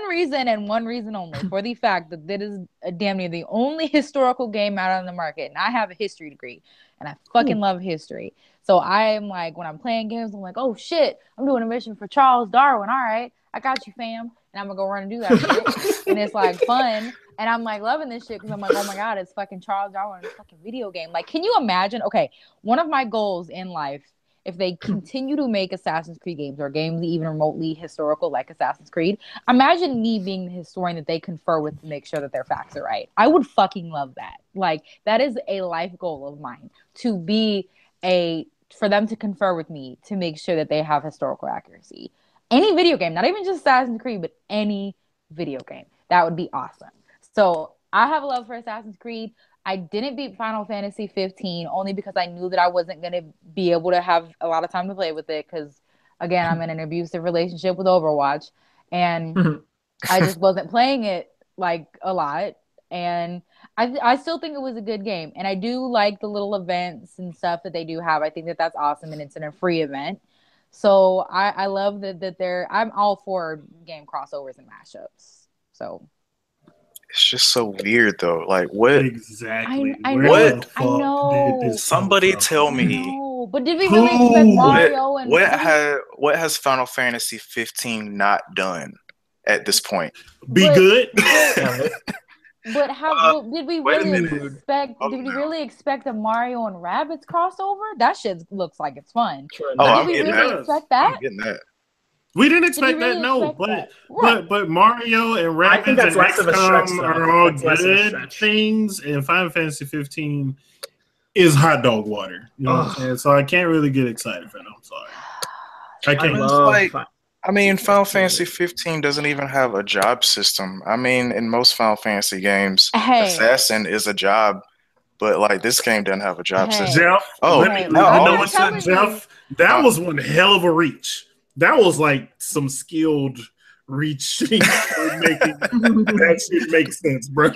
reason and one reason only, for the fact that it is damn near the only historical game out on the market, and I have a history degree, and I fucking love history. So I'm like, when I'm playing games, I'm like, oh shit, I'm doing a mission for Charles Darwin. All right, I got you, fam, and I'm gonna go run and do that shit, and it's like fun. And I'm like loving this shit because I'm like, oh my god, it's fucking Charles Darwin in a fucking video game. Like, can you imagine? Okay, one of my goals in life, if they continue to make Assassin's Creed games or games even remotely historical like Assassin's Creed, imagine me being the historian that they confer with to make sure that their facts are right. I would fucking love that. Like, that is a life goal of mine, to be for them to confer with me to make sure that they have historical accuracy. Any video game, not even just Assassin's Creed, but any video game. That would be awesome. So I have a love for Assassin's Creed. I didn't beat Final Fantasy 15 only because I knew that I wasn't going to be able to have a lot of time to play with it because, again, I'm in an abusive relationship with Overwatch, and I just wasn't playing it like a lot. And I still think it was a good game, and I do like the little events and stuff that they do have. I think that that's awesome, and it's in a free event. So I love that I'm all for game crossovers and mashups. So. It's just so weird though. Like what? exactly. I Where know. the fuck I know. did this Somebody come from? tell me. No, but did we really expect Mario and What has Final Fantasy 15 not done at this point? Be good. But how did we wait a really minute. expect? Oh, Did we no. really expect a Mario and Rabbids crossover? That shit looks like it's fun. Oh, Did I'm we getting really that. expect I'm that? getting that. We didn't expect really that, no. expect But that? Right. but Mario and I think Rabbids and that's less of a stretch, XCOM though. are all That's less of a good stretch. things, and Final Fantasy 15 is hot dog water. You know what I'm saying? So I can't really get excited for it. I'm sorry. I can't. Final Fantasy 15 doesn't even have a job system. I mean, in most Final Fantasy games, assassin is a job, but like this game doesn't have a job system. Jeff, Jeff, that was one hell of a reach. That was like some skilled reaching for making that shit make sense, bro.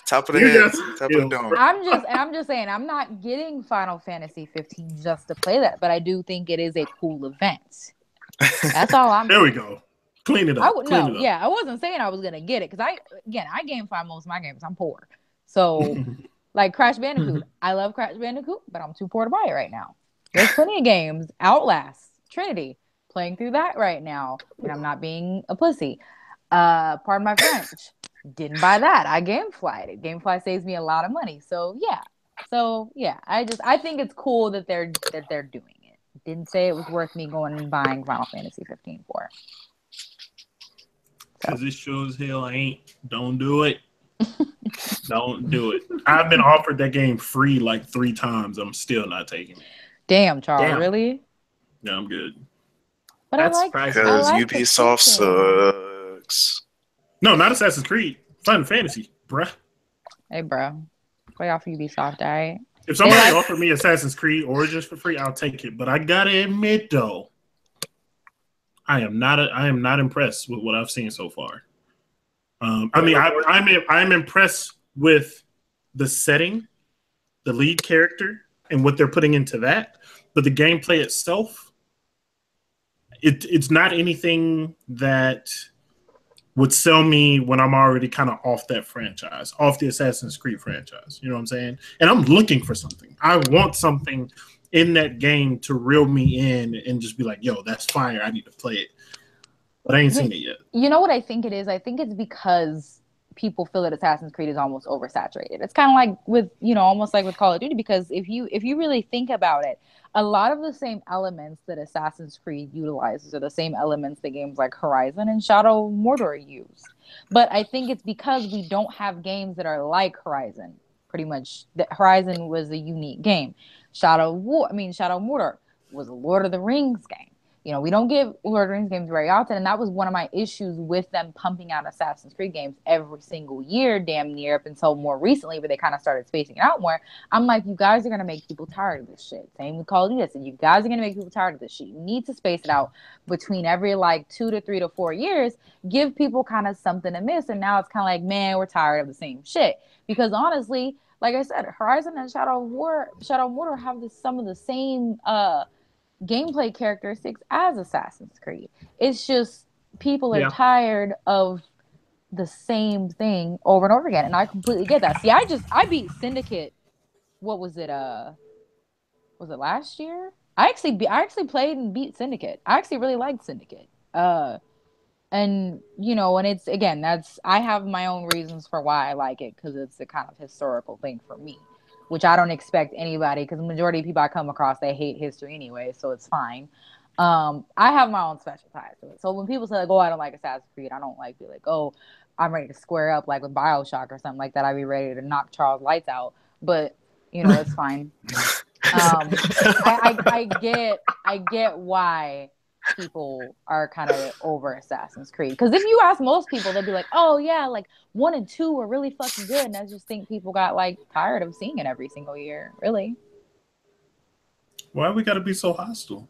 Top of the head, top of the dome. I'm just saying, I'm not getting Final Fantasy 15 just to play that, but I do think it is a cool event. That's all I'm. There we go. Clean it up. I wasn't saying I was gonna get it because I GameFi most of my games. I'm poor, so like Crash Bandicoot. I love Crash Bandicoot, but I'm too poor to buy it right now. There's plenty of games. Outlast, Trinity, playing through that right now, and I'm not being a pussy. Pardon my French. Didn't buy that. I GameFly'd it. GameFly saves me a lot of money. So yeah. I think it's cool that they're doing it. Didn't say it was worth me going and buying Final Fantasy 15 for. Because it sure as hell ain't. Don't do it. Don't do it. I've been offered that game free like 3 times. I'm still not taking it. Damn, Charles, really? Yeah, I'm good. But that's because Ubisoft sucks. No, not Assassin's Creed. Final Fantasy, bruh. Hey, bro. Play off Ubisoft, all right? If somebody offered me Assassin's Creed Origins for free, I'll take it. But I gotta admit, though, I am not impressed with what I've seen so far. I'm impressed with the setting, the lead character, and what they're putting into that. But the gameplay itself, it's not anything that would sell me when I'm already kind of off that franchise, off the Assassin's Creed franchise. You know what I'm saying? And I'm looking for something. I want something in that game to reel me in and just be like, yo, that's fire. I need to play it. But I ain't seen it yet. You know what I think it is? I think it's because people feel that Assassin's Creed is almost oversaturated. It's kind of like with, almost like with Call of Duty, because if you really think about it, a lot of the same elements that Assassin's Creed utilizes are the same elements that games like Horizon and Shadow of Mordor use. But I think it's because we don't have games that are like Horizon. Pretty much, Horizon was a unique game. Shadow of Mordor was a Lord of the Rings game. You know, we don't get Lord of the Rings games very often, and that was one of my issues with them pumping out Assassin's Creed games every single year, damn near, up until more recently, where they kind of started spacing it out more. I'm like, you guys are going to make people tired of this shit. Same with Call of Duty. And you guys are going to make people tired of this shit. You need to space it out between every, like, 2 to 3 to 4 years. Give people kind of something to miss, and now it's kind of like, man, we're tired of the same shit. Because honestly, like I said, Horizon and Shadow of Mordor have some of the same gameplay characteristics as Assassin's Creed. It's just people are tired of the same thing over and over again, and I completely get that. See, I beat Syndicate. What was it? Was it last year? I actually played and beat Syndicate. I actually really liked Syndicate. And you know, and it's again, I have my own reasons for why I like it, because it's a kind of historical thing for me, which I don't expect anybody, because the majority of people I come across, they hate history anyway, so it's fine. I have my own special ties to it. So when people say like, oh, I don't like Assassin's Creed, I don't like be like, oh, I'm ready to square up like with BioShock or something like that. I'd be ready to knock Charles' lights out. But you know, it's fine. I get why people are kind of over Assassin's Creed, because if you ask most people, they'd be like, oh yeah, like 1 and 2 were really fucking good, and I just think people got like tired of seeing it every single year. Really, why we gotta be so hostile?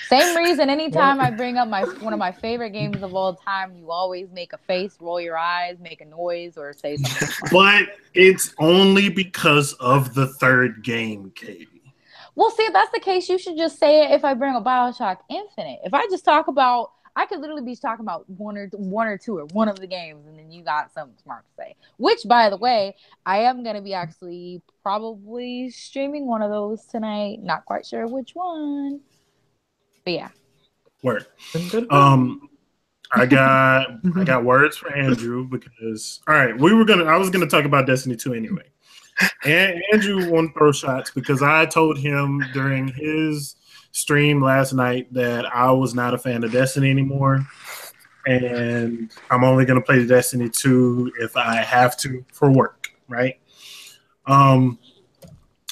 Same reason anytime I bring up one of my favorite games of all time, you always make a face, roll your eyes, make a noise, or say something funny. But it's only because of the third game, Katie. Well, see, if that's the case, you should just say it if I bring a BioShock Infinite. If I just talk about, I could literally be talking about one or two or one of the games, and then you got something smart to say. Which, by the way, I am going to be actually probably streaming one of those tonight. Not quite sure which one. But yeah. Word. I got words for Andrew, because I was gonna talk about Destiny 2 anyway. And Andrew won't throw shots because I told him during his stream last night that I was not a fan of Destiny anymore, and I'm only gonna play Destiny 2 if I have to for work, right?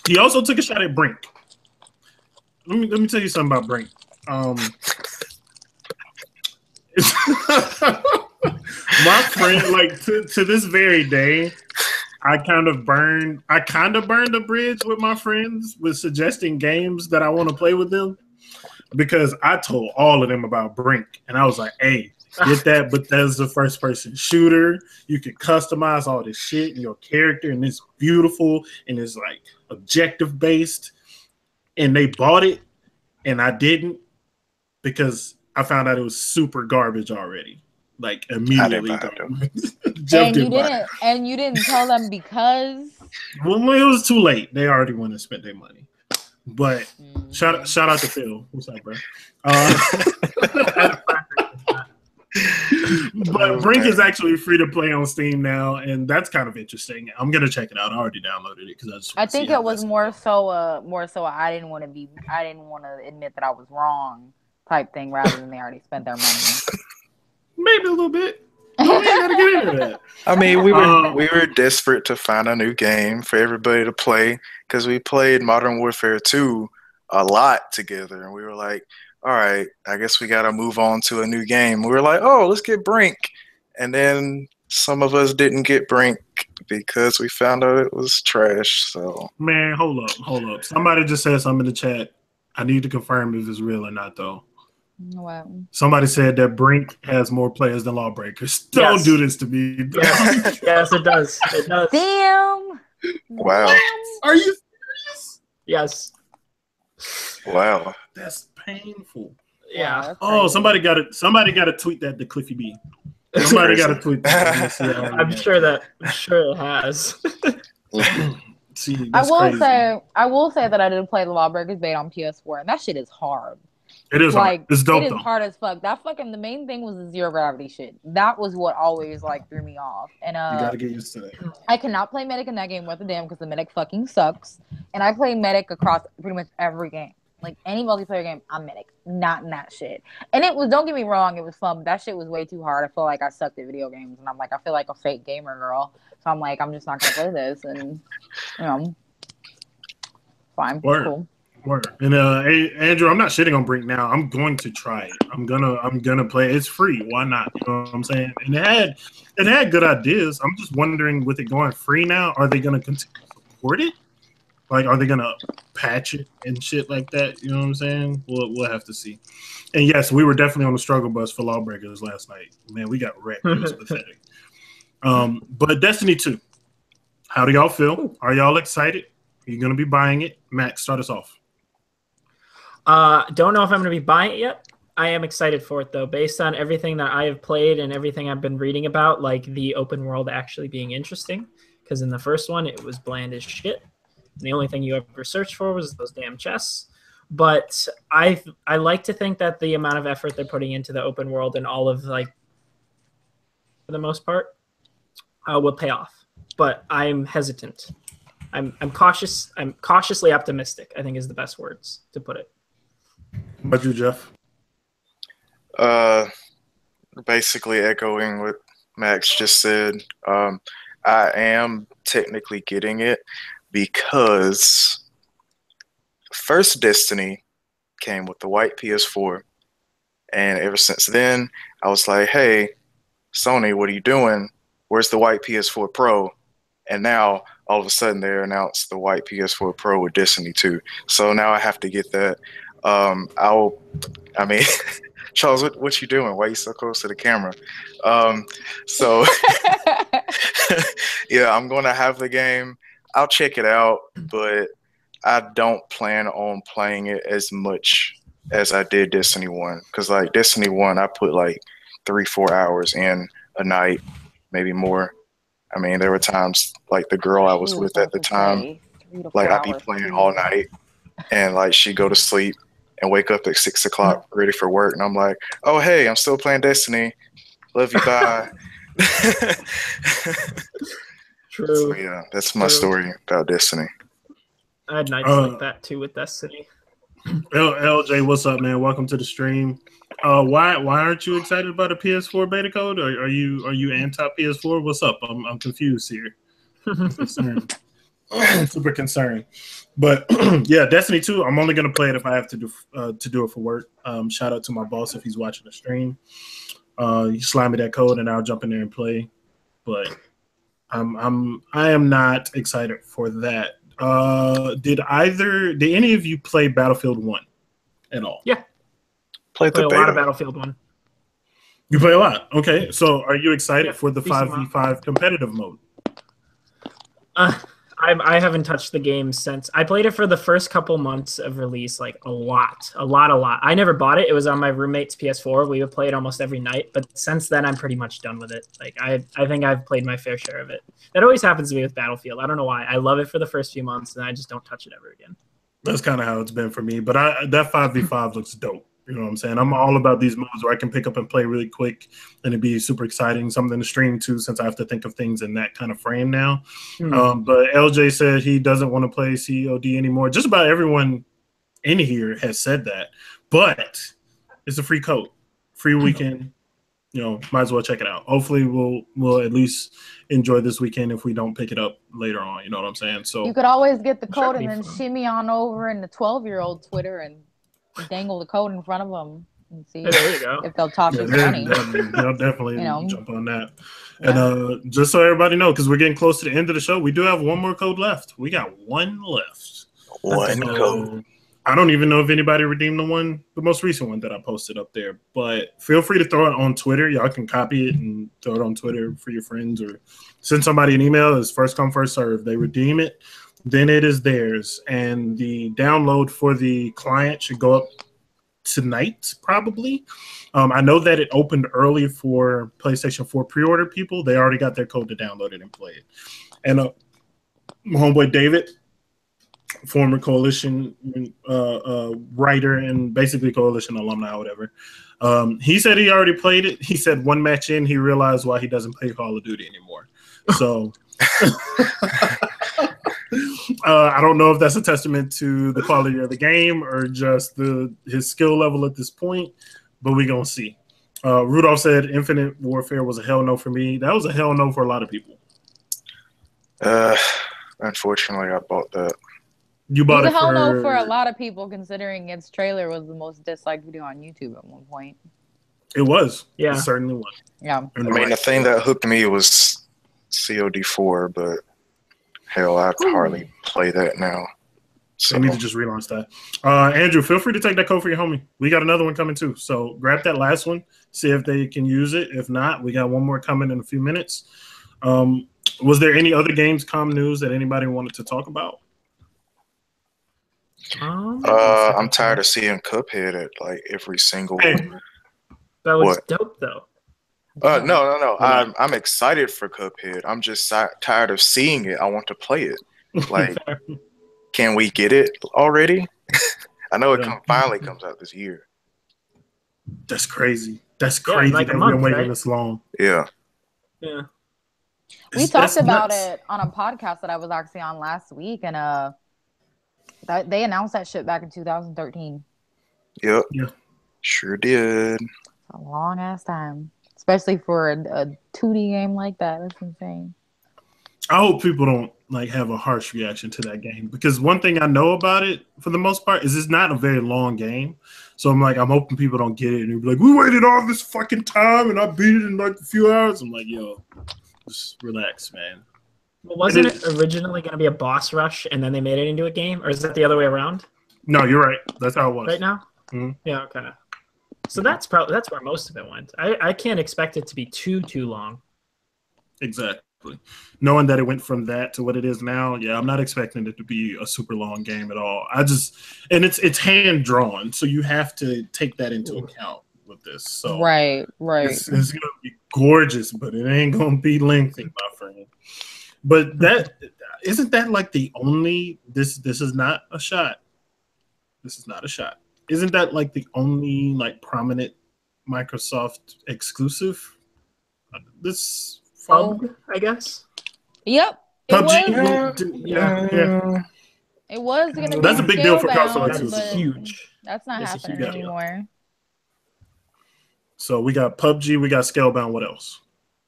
He also took a shot at Brink. Let me tell you something about Brink. My friend, like to this very day, I kind of burned a bridge with my friends with suggesting games that I want to play with them, because I told all of them about Brink, and I was like, hey, get that Bethesda first person shooter. You can customize all this shit in your character, and it's beautiful, and it's like objective based. And they bought it, and I didn't, because I found out it was super garbage already. Like immediately. And you didn't tell them because? Well, it was too late. They already went and spent their money. But shout out to Phil. What's up, bro? But Brink is actually free to play on Steam now, and that's kind of interesting. I'm gonna check it out. I already downloaded it because I think it was more so I didn't want to admit that I was wrong type thing, rather than they already spent their money. Maybe a little bit. Oh, you gotta get into that. I mean, we were desperate to find a new game for everybody to play, because we played Modern Warfare 2 a lot together, and we were like, all right, I guess we got to move on to a new game. We were like, oh, let's get Brink. And then some of us didn't get Brink because we found out it was trash. So, man, hold up. Somebody just said something in the chat. I need to confirm if it's real or not, though. Wow. Somebody said that Brink has more players than Lawbreakers. Don't do this to me. Yes, it does. It does. Damn. Wow. Are you serious? Yes. Wow. That's painful. Yeah. Oh, somebody got to tweet that to Cliffy B. Somebody got to tweet that. I'm sure it has. See, I will say that I did play the Lawbreakers beta on PS4, and that shit is hard. It is like hard. It's dope. It is hard as fuck. That fucking the main thing was the zero gravity shit. That was what always like threw me off. And you gotta get used to that. I cannot play medic in that game worth a damn, because the medic fucking sucks. And I play medic across pretty much every game. Like any multiplayer game, I'm medic, not in that shit. And it was, don't get me wrong, it was fun, but that shit was way too hard. I feel like I sucked at video games, and I'm like, I feel like a fake gamer girl. So I'm like, I'm just not gonna play this, and you know, fine, Word. cool. Word. And hey, Andrew, I'm not shitting on Brink now. I'm going to try it. I'm gonna play it. It's free. Why not? You know what I'm saying? And it had good ideas. I'm just wondering, with it going free now, are they gonna continue to support it? Like, are they gonna patch it and shit like that? You know what I'm saying? We'll have to see. And yes, we were definitely on the struggle bus for Lawbreakers last night. Man, we got wrecked. It was pathetic. But Destiny 2, how do y'all feel? Are y'all excited? Are you gonna be buying it? Max, start us off. Don't know if I'm going to be buying it yet. I am excited for it, though, based on everything that I have played and everything I've been reading about, like the open world actually being interesting. Because in the first one, it was bland as shit. And the only thing you ever searched for was those damn chests. But I like to think that the amount of effort they're putting into the open world and all of, like, for the most part, will pay off. But I'm hesitant. I'm cautious. I'm cautiously optimistic, I think is the best words to put it. What about you, Jeff? Basically echoing what Max just said. I am technically getting it because first Destiny came with the white PS4, and ever since then, I was like, hey, Sony, what are you doing? Where's the white PS4 Pro? And now, all of a sudden, they announced the white PS4 Pro with Destiny 2. So now I have to get that. Charles, what you doing? Why are you so close to the camera? Yeah, I'm going to have the game. I'll check it out, but I don't plan on playing it as much as I did Destiny 1. Because, like, Destiny 1, I put, like, 3-4 hours in a night, maybe more. I mean, there were times, like, the girl I was with at the time, like, I'd be playing all night, and, like, she'd go to sleep and wake up at 6 o'clock ready for work. And I'm like, oh, hey, I'm still playing Destiny. Love you, bye. True. So, yeah, that's my story about Destiny. I had nights like that, too, with Destiny. LJ, what's up, man? Welcome to the stream. Why aren't you excited about a PS4 beta code? Are you anti PS4? What's up? I'm confused here. I'm concerned. Super concerned. But yeah, Destiny 2. I'm only gonna play it if I have to do it for work. Shout out to my boss if he's watching the stream. You slide me that code and I'll jump in there and play. But I am not excited for that. Did any of you play Battlefield 1 at all? Yeah. Played a lot of Battlefield 1. You play a lot. Okay. So are you excited for the 5v5 competitive mode? I haven't touched the game since. I played it for the first couple months of release, like a lot. I never bought it. It was on my roommate's PS4. We would play it almost every night. But since then, I'm pretty much done with it. Like I think I've played my fair share of it. That always happens to me with Battlefield. I don't know why. I love it for the first few months, and I just don't touch it ever again. That's kind of how it's been for me. But that 5v5 looks dope. You know what I'm saying? I'm all about these modes where I can pick up and play really quick and it'd be super exciting. Something to stream too, since I have to think of things in that kind of frame now. But LJ said he doesn't want to play COD anymore. Just about everyone in here has said that. But it's a free code, free weekend. You know, might as well check it out. Hopefully we'll at least enjoy this weekend if we don't pick it up later on. You know what I'm saying? So you could always get the code and then shimmy on over in the 12-year-old Twitter and dangle the code in front of them and see if they'll toss you money. They'll definitely jump on that. Yeah. And just so everybody knows, because we're getting close to the end of the show, we do have one more code left. We got one left. One code. I don't even know if anybody redeemed the most recent one that I posted up there, but feel free to throw it on Twitter. Y'all can copy it and throw it on Twitter for your friends or send somebody an email. It's first come, first serve. They redeem it, then it is theirs. And the download for the client should go up tonight, probably. I know that it opened early for PlayStation 4 pre-order people. They already got their code to download it and play it. And my homeboy David, former Coalition writer and basically Coalition alumni or whatever, he said he already played it. He said one match in, he realized why he doesn't play Call of Duty anymore. So I don't know if that's a testament to the quality of the game or just his skill level at this point, but we're going to see. Rudolph said Infinite Warfare was a hell no for me. That was a hell no for a lot of people. Unfortunately, I bought that. You bought Who it the hell know for for a lot of people, considering its trailer was the most disliked video on YouTube at one point. It was. Yeah. It certainly was. Yeah. I mean, the thing that hooked me was COD4, but hell, I'd hardly play that now. So They need to just relaunch that. Andrew, feel free to take that code for your homie. We got another one coming too. So grab that last one, see if they can use it. If not, we got one more coming in a few minutes. Was there any other Gamescom news that anybody wanted to talk about? I'm tired of seeing Cuphead at like every single. Hey. That was dope though. No. I'm excited for Cuphead. I'm just tired of seeing it. I want to play it. Like, can we get it already? I know it finally comes out this year. That's crazy. That's crazy like that a month, we're waiting right? this long. Yeah. Yeah. We talked about it on a podcast that I was actually on last week, and they announced that shit back in 2013. Yep. Yeah. Sure did. It's a long ass time, especially for a 2D game like that. That's insane. I hope people don't like have a harsh reaction to that game, because one thing I know about it for the most part is it's not a very long game. So I'm hoping people don't get it and they'll be like, we waited all this fucking time and I beat it in like a few hours. I'm like, yo, just relax, man. Well, wasn't it originally going to be a boss rush and then they made it into a game, or is that the other way around? No, you're right. That's how it was. Right now? Mm-hmm. Yeah, okay. So that's where most of it went. I can't expect it to be too long. Exactly. Knowing that it went from that to what it is now, yeah, I'm not expecting it to be a super long game at all. And it's hand drawn, so you have to take that into account with this. So right. It's gonna be gorgeous, but it ain't gonna be lengthy, my friend. But that isn't that like the only this is not a shot. This is not a shot. Isn't that like the only like prominent Microsoft exclusive this fall? I guess. Yep. PUBG. Yeah. It was going to be. That's a big deal for console That's exclusive. huge. That's not happening anymore. So we got PUBG, we got Scalebound. What else?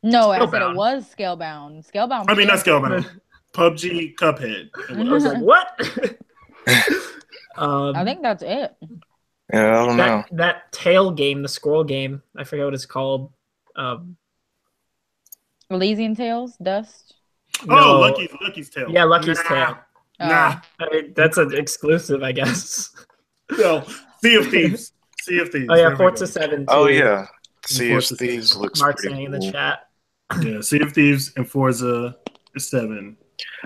No, I said it was Scalebound. I mean, not Scalebound. PUBG, Cuphead. I was like, what? I think that's it. Yeah, I don't know. That tail game, the squirrel game, I forget what it's called. Elysian Tales? Dust? No. Lucky's Tale. Yeah, Lucky's Tale. Nah. I mean, that's an exclusive, I guess. No. Sea of Thieves. Oh, yeah, Forza 7 too. Oh, yeah. Sea of Thieves looks Mark's pretty saying cool. in the chat. Yeah, Sea of Thieves and Forza 7.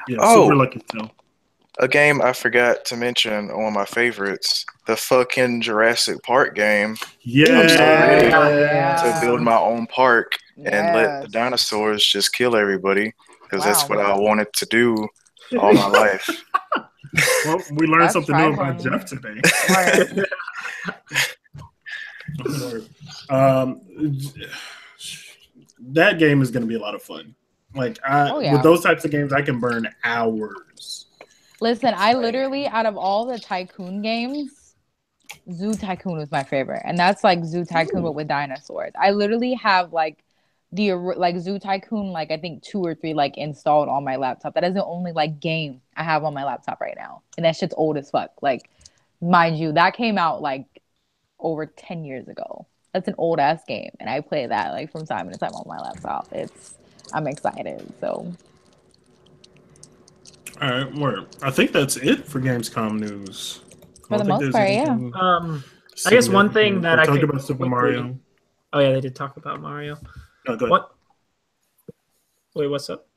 Yeah, Super Lucky's Tale. A game I forgot to mention, one of my favorites, the fucking Jurassic Park game. Yeah. I'm so ready to build my own park and let the dinosaurs just kill everybody, because that's what I wanted to do all my life. Well, we learned something new about Jeff today. That game is going to be a lot of fun. Like, with those types of games, I can burn hours. Listen, I literally, out of all the Tycoon games, Zoo Tycoon was my favorite. And that's like Zoo Tycoon but with dinosaurs. I literally have like Zoo Tycoon, like I think 2 or 3 like installed on my laptop. That is the only like game I have on my laptop right now. And that shit's old as fuck. Like, mind you, that came out like over 10 years ago. That's an old ass game. And I play that like from time to time on my laptop. I'm excited. So all right, word. I think that's it for Gamescom news. For the most part, yeah. I guess one thing that I talk could about Super Mario. Oh yeah, they did talk about Mario. No, go ahead. What? Wait, what's up?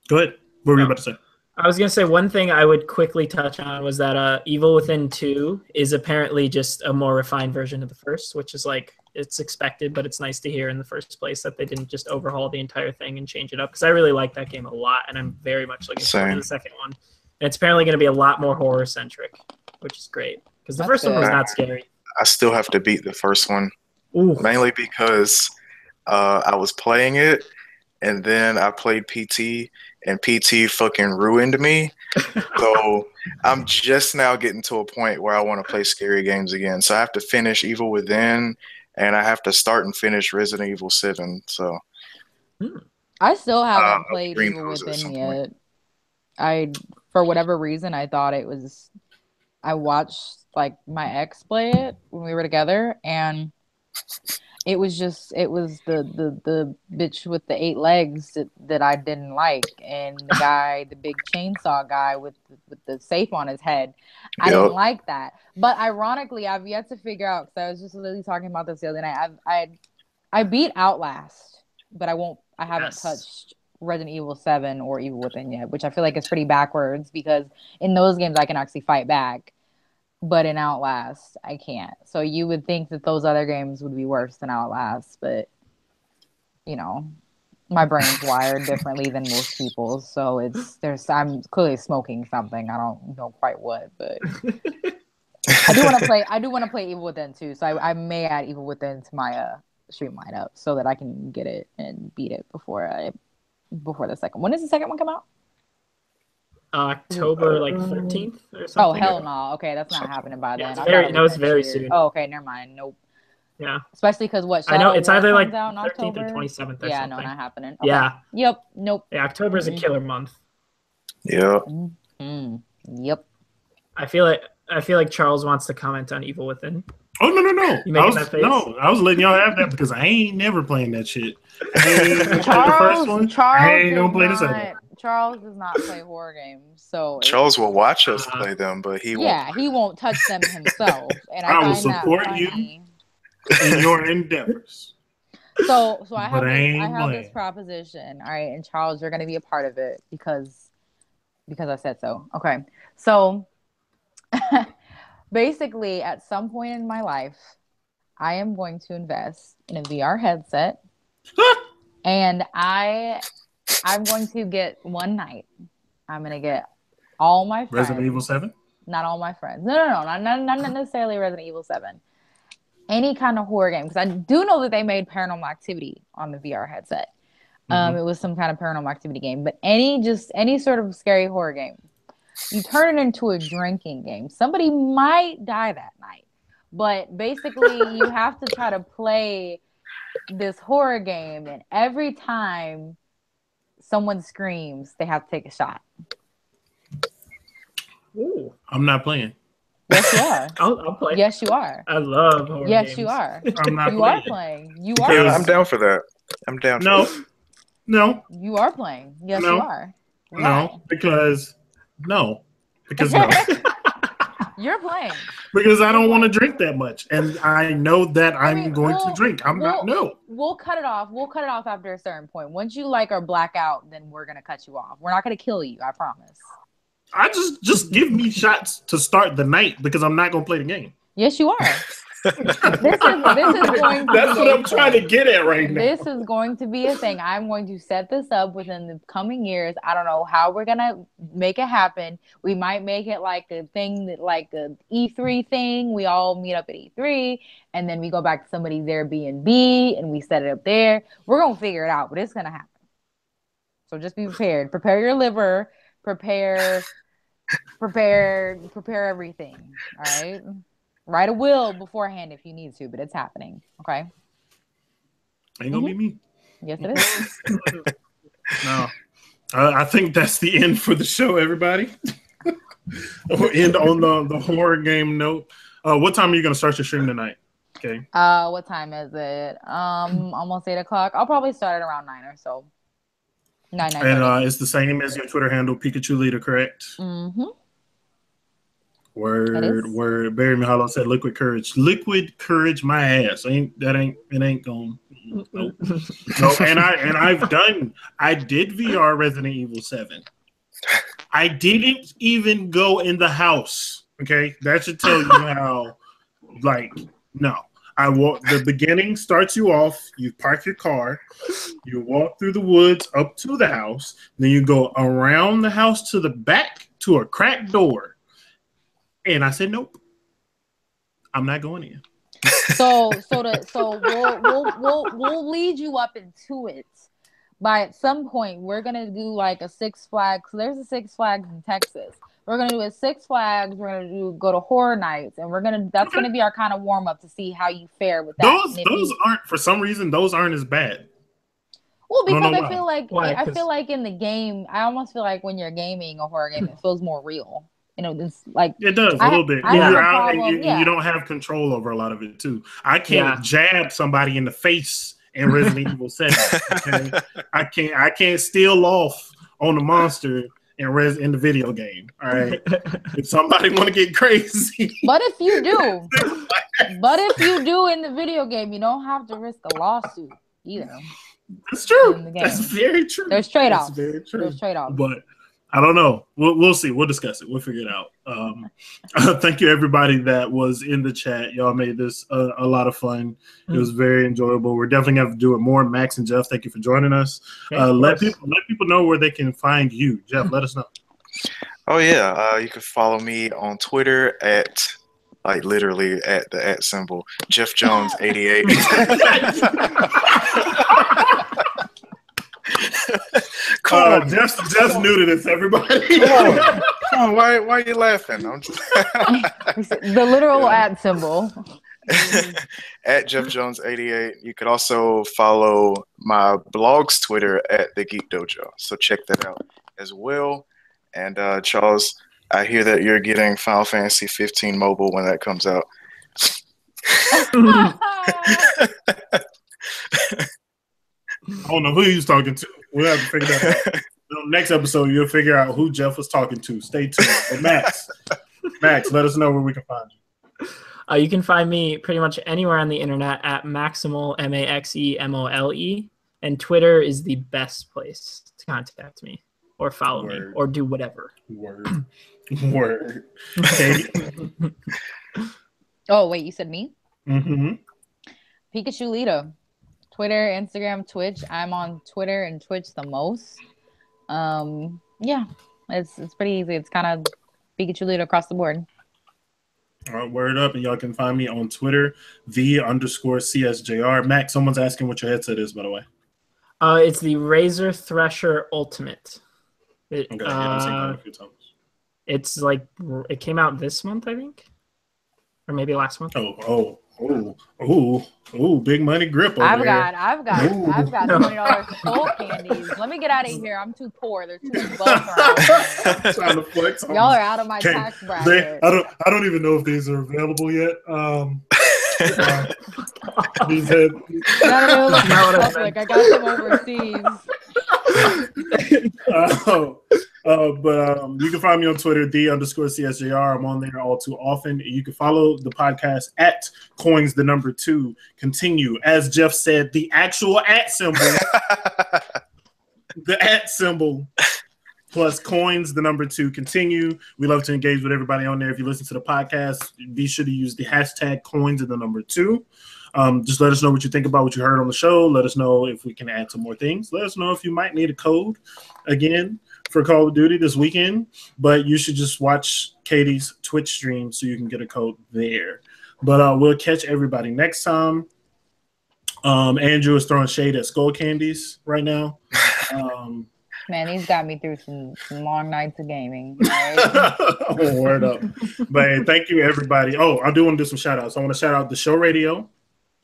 Go ahead. What were you about to say? I was gonna say one thing I would quickly touch on was that Evil Within 2 is apparently just a more refined version of the first, which is like it's expected, but it's nice to hear in the first place that they didn't just overhaul the entire thing and change it up, because I really like that game a lot, and I'm very much looking forward to the second one. And it's apparently going to be a lot more horror centric, which is great, because the first one was not scary. I still have to beat the first one, mainly because I was playing it, and then I played PT, and PT fucking ruined me. So I'm just now getting to a point where I want to play scary games again. So I have to finish Evil Within, and I have to start and finish Resident Evil 7. So I still haven't played Evil Within yet. For whatever reason, I thought it was I watched like my ex play it when we were together, and it was the bitch with the 8 legs that I didn't like, and the guy, the big chainsaw guy with the safe on his head. I didn't like that. But ironically, I've yet to figure out, because I was just literally talking about this the other night. I beat Outlast, but I haven't touched Resident Evil 7 or Evil Within yet, which I feel like is pretty backwards, because in those games I can actually fight back. But in Outlast, I can't. So you would think that those other games would be worse than Outlast, but you know, my brain's wired differently than most people's. So I'm clearly smoking something. I don't know quite what, but I do want to play Evil Within too. So I may add Evil Within to my stream lineup so that I can get it and beat it before the second. When does the second one come out? October 13th or something. Oh hell no! Okay, that's not happening by then. It's very soon. Oh, okay, never mind. Nope. Yeah. Especially because I know it's either like out in 13th October? or 27th or something. Yeah, no, not happening. Okay. Yeah. Yep. Nope. Yeah, October is a killer month. Yeah. Mm-hmm. Yep. I feel like Charles wants to comment on Evil Within. Oh no! You making that face? No, I was letting y'all have that because I ain't never playing that shit. I ain't gonna play the first one. I ain't gonna play the second one. Charles does not play horror games, so Charles will watch us play them, but he won't. Yeah, he won't touch them himself. And I will find that support funny. you in your endeavors. So I have this proposition, all right, and Charles, you're gonna be a part of it because I said so. Okay, so basically, at some point in my life, I am going to invest in a VR headset, and I'm going to get one night. I'm going to get all my friends. Resident Evil 7? Not all my friends. No. Not necessarily Resident Evil 7. Any kind of horror game. Because I do know that they made Paranormal Activity on the VR headset. It was some kind of Paranormal Activity game. But any sort of scary horror game. You turn it into a drinking game. Somebody might die that night. But basically, you have to try to play this horror game. And every time someone screams, they have to take a shot. Ooh. I'm not playing. Yes, you are. I'll play. Yes, you are. I love horror Yes, games. you are. I'm not You playing. are playing. You are. Yeah, I'm down for that. I'm down. No. For that. No. You are playing. Yes, No. you are. Why? No. Because no. You're playing. Because I don't want to drink that much, and I know that I'm going to drink. We'll cut it off. We'll cut it off after a certain point. Once you are blackout, then we're gonna cut you off. We're not gonna kill you. I promise. I just give me shots to start the night because I'm not gonna play the game. Yes, you are. This is going to That's what I'm trying to get at right now. This is going to be a thing. I'm going to set this up within the coming years. I don't know how we're gonna make it happen. We might make it like a thing that like a E3 thing. We all meet up at E3 and then we go back to somebody's Airbnb and we set it up there. We're gonna figure it out, but it's gonna happen. So just be prepared. Prepare your liver. Prepare everything. All right. Write a will beforehand if you need to, but it's happening. Okay. Ain't gonna be me. Yes, it is. No. I think that's the end for the show, everybody. We'll end on the horror game note. What time are you gonna start your stream tonight? Okay. What time is it? Almost 8 o'clock. I'll probably start at around 9 or so. 9:30. And it's the same as your Twitter handle, Pikachu Leader, correct? Mm-hmm. Word. Barry Mahalo said liquid courage my ass. It ain't going. Nope. No, and I did VR Resident Evil 7. I didn't even go in the house. Okay. That should tell you how no. The beginning starts you off, you park your car, you walk through the woods up to the house, then you go around the house to the back to a cracked door. And I said, nope, I'm not going in. So we'll lead you up into it. By at some point, we're gonna do like a Six Flags. There's a Six Flags in Texas. We're gonna do a Six Flags. We're gonna go to Horror Nights, and that's gonna be our kind of warm up to see how you fare with that. Those aren't, for some reason, those aren't as bad. Well, because I feel like in the game, I almost feel like when you're gaming a horror game, it feels more real. this like it does a little bit. I have You're a out problem. and you don't have control over a lot of it too. I can't Yeah. jab somebody in the face in Resident Evil 7. Okay, I can't steal off on the monster in the video game. All right, if somebody want to get crazy, But if you do in the video game, you don't have to risk a lawsuit either. that's true. In the game. That's very true. There's trade-offs. That's very true. There's trade-offs. But I don't know. We'll see. We'll discuss it. We'll figure it out. Thank you, everybody that was in the chat. Y'all made this a lot of fun. It was very enjoyable. We're definitely going to have to do it more. Max and Jeff, thank you for joining us. Let people know where they can find you. Jeff, let us know. Oh, yeah. You can follow me on Twitter at, like, literally at the @ symbol, Jeff Jones 88. Jeff's new to this, everybody. Come on. Why are you laughing? I'm just the literal @ symbol. at Jeff Jones 88. You could also follow my blog's Twitter at The Geek Dojo. So check that out as well. And Charles, I hear that you're getting Final Fantasy 15 mobile when that comes out. I don't know who he was talking to. We'll have to figure that out. Next episode, you'll figure out who Jeff was talking to. Stay tuned. But Max, let us know where we can find you. You can find me pretty much anywhere on the internet at Maximal, MAXEMOLE. And Twitter is the best place to contact me or follow me or do whatever. Word. Okay. Oh, wait, you said me? Mm-hmm. Pikachu Lita. Twitter, Instagram, Twitch. I'm on Twitter and Twitch the most. Yeah, it's pretty easy. It's kind of Pikachu Lita across the board. All right, word up, and y'all can find me on Twitter, _CSJR. Max, someone's asking what your headset is, by the way. It's the Razer Thresher Ultimate. Okay, I've seen that a few times. It's like it came out this month, I think, or maybe last month. Oh, big money grip over I've here. got $20 soul candies. Let me get out of here. I'm too poor. There's too many bugs around. Trying to flex on Y'all are out of my tax bracket. I don't even know if these are available yet. These head. I got them overseas. But you can find me on Twitter, _CSJR. I'm on there all too often. You can follow the podcast at Coins2. Continue. As Jeff said, the actual @ symbol. The @ symbol plus Coins2. Continue. We love to engage with everybody on there. If you listen to the podcast, be sure to use the hashtag Coins2. Just let us know what you think about what you heard on the show. Let us know if we can add some more things. Let us know if you might need a code again for Call of Duty this weekend, but you should just watch Katie's Twitch stream so you can get a code there. But we'll catch everybody next time. Andrew is throwing shade at Skull Candies right now. Man, he's got me through some long nights of gaming. Right? Word up. But hey, thank you, everybody. Oh, I do want to do some shout outs. I want to shout out the show radio.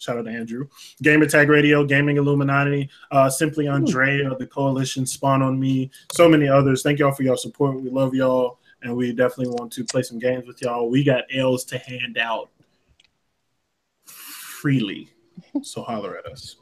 Shout out to Andrew. Gamer Tag Radio, Gaming Illuminati, Simply Andrea, The Coalition, Spawn on Me, so many others. Thank y'all for your support. We love y'all, and we definitely want to play some games with y'all. We got L's to hand out freely, so holler at us.